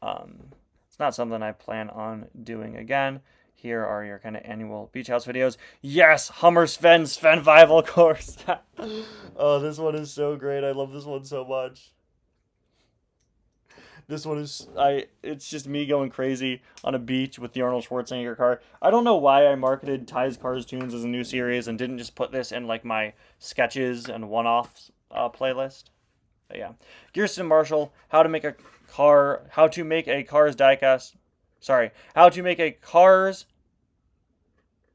It's not something I plan on doing again. Here are your kind of annual Beach House videos. Yes, Hummer Sven's Svenvival course. Oh, this one is so great. I love this one so much. This one is, it's just me going crazy on a beach with the Arnold Schwarzenegger car. I don't know why I marketed Ty's Cars Tunes as a new series and didn't just put this in like my sketches and one-offs playlist. But yeah. Gearston Marshall, how to make a Cars diecast. Sorry, how to make a Cars.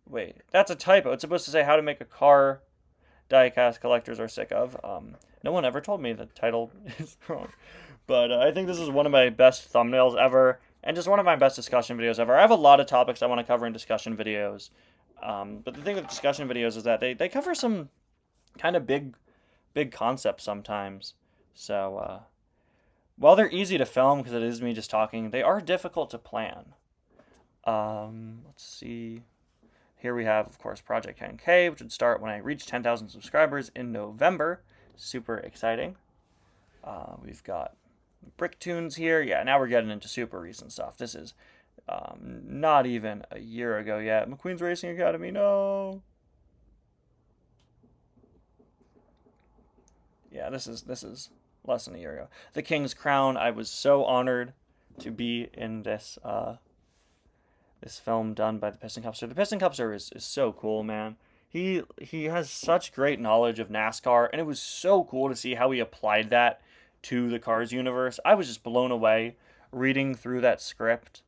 Wait, that's a typo. It's supposed to say how to make a car diecast collectors are sick of. No one ever told me the title is wrong. But I think this is one of my best thumbnails ever, and just one of my best discussion videos ever. I have a lot of topics I want to cover in discussion videos. But the thing with discussion videos is that they cover some kind of big concepts sometimes. So, while they're easy to film because it is me just talking, they are difficult to plan. Let's see. Here we have, of course, Project 10K, which would start when I reach 10,000 subscribers in November. Super exciting. We've got Brick Tunes here. Yeah, now we're getting into super recent stuff. This is not even a year ago yet. McQueen's Racing Academy, no. Yeah, this is less than a year ago. The King's Crown. I was so honored to be in this this film done by the Piston Cupster. The Piston Cupster is so cool, man. He has such great knowledge of NASCAR, and it was so cool to see how he applied that to the Cars universe. I was just blown away reading through that script.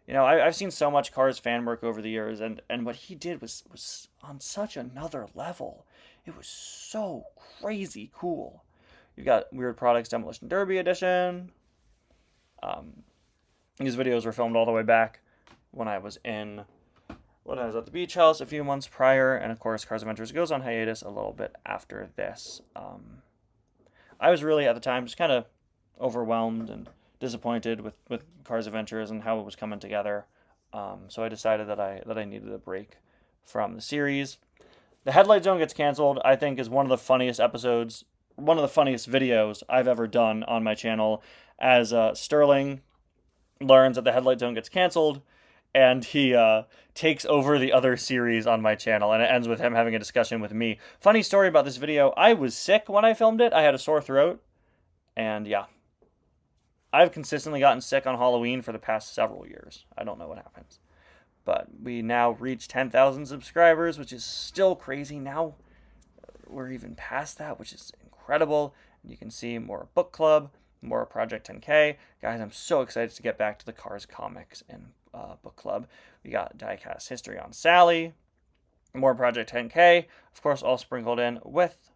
You know, I've seen so much Cars fan work over the years, and what he did was on such another level. It was so crazy cool. You've got Weird Products Demolition Derby Edition. These videos were filmed all the way back when I was at the Beach House a few months prior, and of course Cars Adventures goes on hiatus a little bit after this. I was really, at the time, just kind of overwhelmed and disappointed with Cars Adventures and how it was coming together. So I decided that I needed a break from the series. The Headlight Zone gets canceled, I think, is one of the funniest episodes, one of the funniest videos I've ever done on my channel, as Sterling learns that the Headlight Zone gets canceled, and he takes over the other series on my channel, and it ends with him having a discussion with me. Funny story about this video, I was sick when I filmed it. I had a sore throat, and yeah. I've consistently gotten sick on Halloween for the past several years. I don't know what happens. But we now reached 10,000 subscribers, which is still crazy. Now we're even past that, which is incredible. You can see more book club, more Project 10K. Guys, I'm so excited to get back to the Cars comics and book club. We got Diecast History on Sally, more Project 10K, of course, all sprinkled in with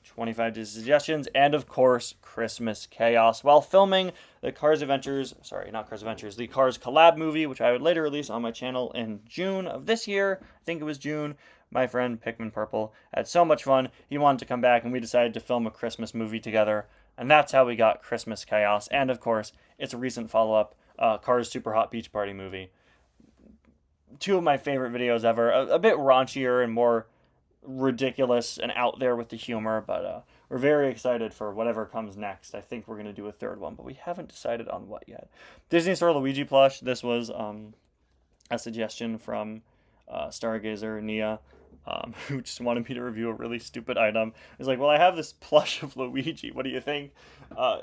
25 suggestions, and of course, Christmas Chaos. While filming the Cars Adventures, the Cars collab movie, which I would later release on my channel in June of this year, I think it was June, my friend Pikmin Purple had so much fun, he wanted to come back, and we decided to film a Christmas movie together, and that's how we got Christmas Chaos, and of course, its a recent follow-up, Cars Super Hot Beach Party movie. Two of my favorite videos ever, a bit raunchier and more ridiculous and out there with the humor, but we're very excited for whatever comes next. I think we're going to do a third one, but we haven't decided on what yet. Disney Store Luigi plush. This was a suggestion from Stargazer Nia, who just wanted me to review a really stupid item. He's like, well, I have this plush of Luigi. What do you think?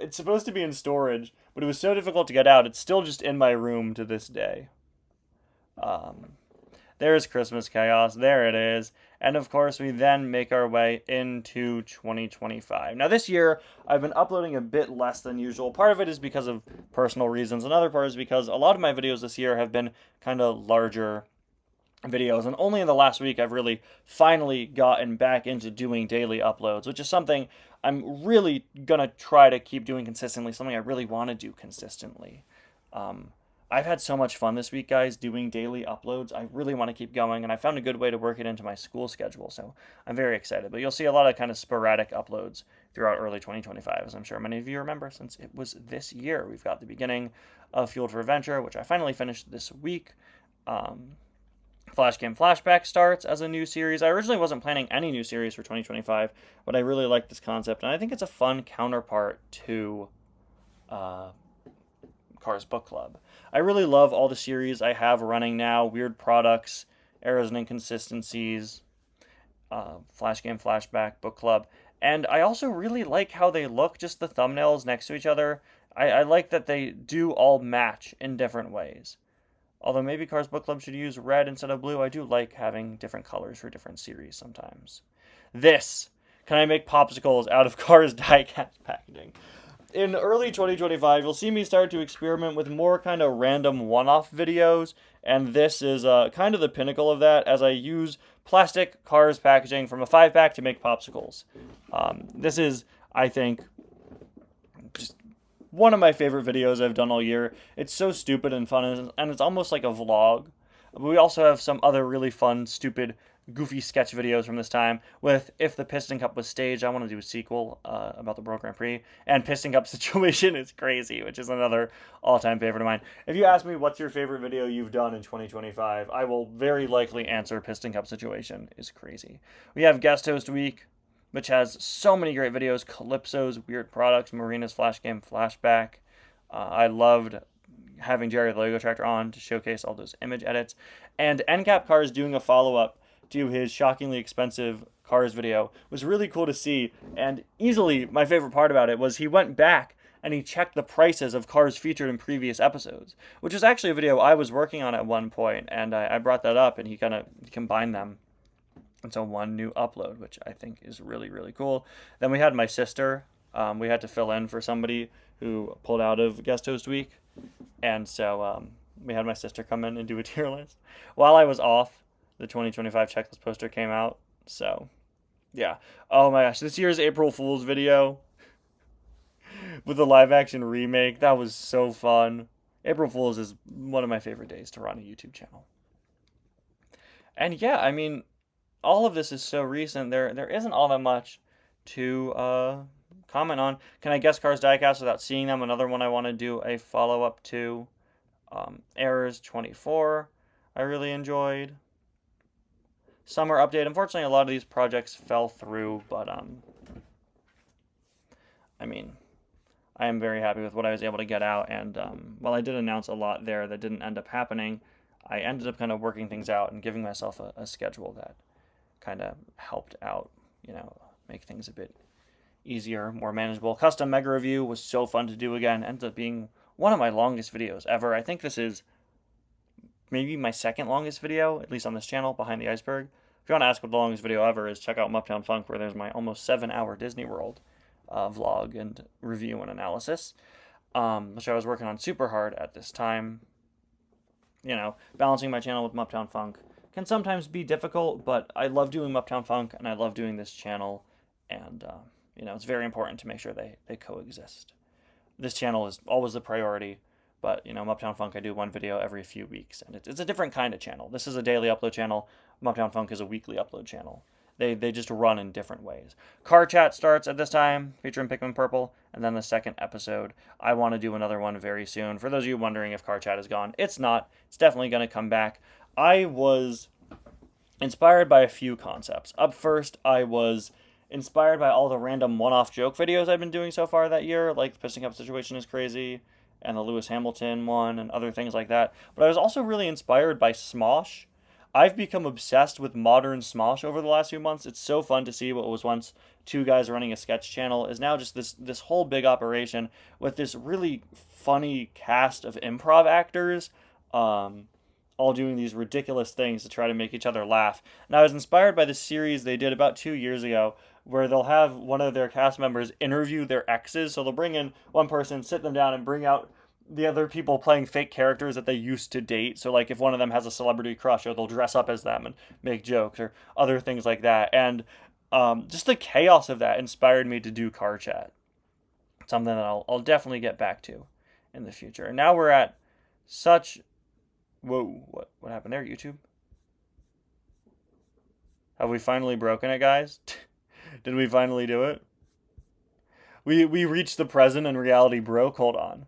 It's supposed to be in storage, but it was so difficult to get out. It's still just in my room to this day. There's Christmas Chaos. There it is. And of course, we then make our way into 2025. Now, this year, I've been uploading a bit less than usual. Part of it is because of personal reasons. Another part is because a lot of my videos this year have been kind of larger videos. And only in the last week, I've really finally gotten back into doing daily uploads, which is something I'm really going to try to keep doing consistently, something I really want to do consistently. I've had so much fun this week, guys, doing daily uploads. I really want to keep going, and I found a good way to work it into my school schedule, so I'm very excited. But you'll see a lot of kind of sporadic uploads throughout early 2025, as I'm sure many of you remember, since it was this year. We've got the beginning of Fueled for Adventure, which I finally finished this week. Flash Game Flashback starts as a new series. I originally wasn't planning any new series for 2025, but I really like this concept, and I think it's a fun counterpart to Cars Book Club. I really love all the series I have running now. Weird Products, Errors and Inconsistencies, Flash Game Flashback, Book Club. And I also really like how they look, just the thumbnails next to each other. I like that they do all match in different ways. Although maybe Cars Book Club should use red instead of blue, I do like having different colors for different series sometimes. Can I make popsicles out of Cars die-cast packaging? In early 2025, you'll see me start to experiment with more kind of random one-off videos, and this is kind of the pinnacle of that, as I use plastic Cars packaging from a 5-pack to make popsicles. This is, I think, just one of my favorite videos I've done all year. It's so stupid and fun, and it's almost like a vlog. We also have some other really fun, stupid, goofy sketch videos from this time with If the Piston Cup Was Staged. I want to do a sequel about the World Grand Prix, and Piston Cup Situation is Crazy, which is another all-time favorite of mine. If you ask me what's your favorite video you've done in 2025, I will very likely answer Piston Cup Situation is Crazy. We have Guest Host Week, which has so many great videos. Calypso's Weird Products, Marina's Flash Game Flashback. I loved having Jerry the Lego Tractor on to showcase all those image edits. And NCAP Cars doing a follow-up to his shockingly expensive Cars video. It was really cool to see, and easily my favorite part about it was he went back and he checked the prices of cars featured in previous episodes, which is actually a video I was working on at one point, and I brought that up, and he kind of combined them into one new upload, which I think is really, really cool. Then we had my sister. We had to fill in for somebody who pulled out of Guest Host Week, and so we had my sister come in and do a tier list. While I was off, the 2025 checklist poster came out, so yeah. Oh my gosh, this year's April Fool's video with the live action remake, that was so fun. April Fool's is one of my favorite days to run a YouTube channel. And yeah, I mean, all of this is so recent, there isn't all that much to comment on. Can I guess Cars Diecast without seeing them? Another one I want to do a follow-up to. Errors 24, I really enjoyed. Summer Update. Unfortunately, a lot of these projects fell through, but I mean, I am very happy with what I was able to get out, and while I did announce a lot there that didn't end up happening, I ended up kind of working things out and giving myself a schedule that kind of helped out, make things a bit easier, more manageable. Custom Mega Review was so fun to do again. Ends up being one of my longest videos ever. I think this is maybe my second longest video, at least on this channel, Behind the Iceberg. If you want to ask what the longest video ever is, check out Muptown Funk, where there's my almost 7-hour Disney World vlog and review and analysis, which I was working on super hard at this time. Balancing my channel with Muptown Funk can sometimes be difficult, but I love doing Muptown Funk, and I love doing this channel, and, it's very important to make sure they coexist. This channel is always the priority, but, Muptown Funk, I do one video every few weeks, and it's a different kind of channel. This is a daily upload channel. Muptown Funk is a weekly upload channel. They just run in different ways. Car Chat starts at this time, featuring Pikmin Purple, and then the second episode. I want to do another one very soon. For those of you wondering if Car Chat is gone, it's not. It's definitely going to come back. I was inspired by a few concepts. Up first, I was inspired by all the random one-off joke videos I've been doing so far that year, like the Pissing Cup Situation is Crazy, and the Lewis Hamilton one, and other things like that. But I was also really inspired by Smosh. I've become obsessed with modern Smosh over the last few months. It's so fun to see what was once two guys running a sketch channel is now just this whole big operation with this really funny cast of improv actors, all doing these ridiculous things to try to make each other laugh. And I was inspired by this series they did about 2 years ago, where they'll have one of their cast members interview their exes. So they'll bring in one person, sit them down, and bring out the other people playing fake characters that they used to date. So, like, if one of them has a celebrity crush, or they'll dress up as them and make jokes, or other things like that. And just the chaos of that inspired me to do Car Chat. Something that I'll definitely get back to in the future. And now we're at such... Whoa, what happened there, YouTube? Have we finally broken it, guys? Did we finally do it? We reached the present and reality broke. Hold on.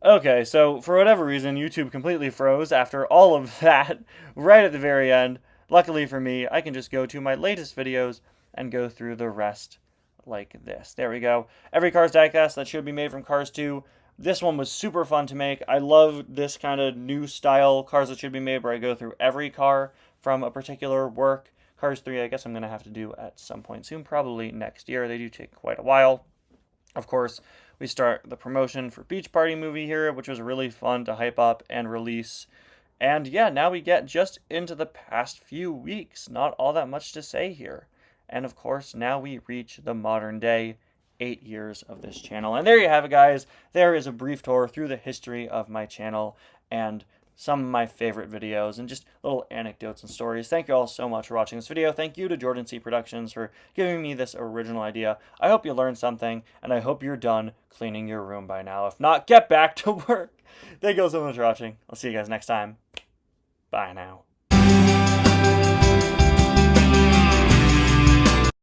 Okay, so for whatever reason, YouTube completely froze after all of that right at the very end. Luckily for me, I can just go to my latest videos and go through the rest like this. There we go. Every Cars diecast that should be made from Cars 2. This one was super fun to make. I love this kind of new style Cars that should be made, where I go through every car from a particular work. Cars 3, I guess I'm going to have to do at some point soon, probably next year. They do take quite a while. Of course, we start the promotion for Beach Party movie here, which was really fun to hype up and release. And yeah, now we get just into the past few weeks. Not all that much to say here. And of course, now we reach the modern day, 8 years of this channel. And there you have it, guys. There is a brief tour through the history of my channel and some of my favorite videos and just little anecdotes and stories. Thank you all so much for watching this video. Thank you to Jordan C. Productions for giving me this original idea. I hope you learned something, and I hope you're done cleaning your room by now. If not, get back to work. Thank you all so much for watching. I'll see you guys next time. Bye now.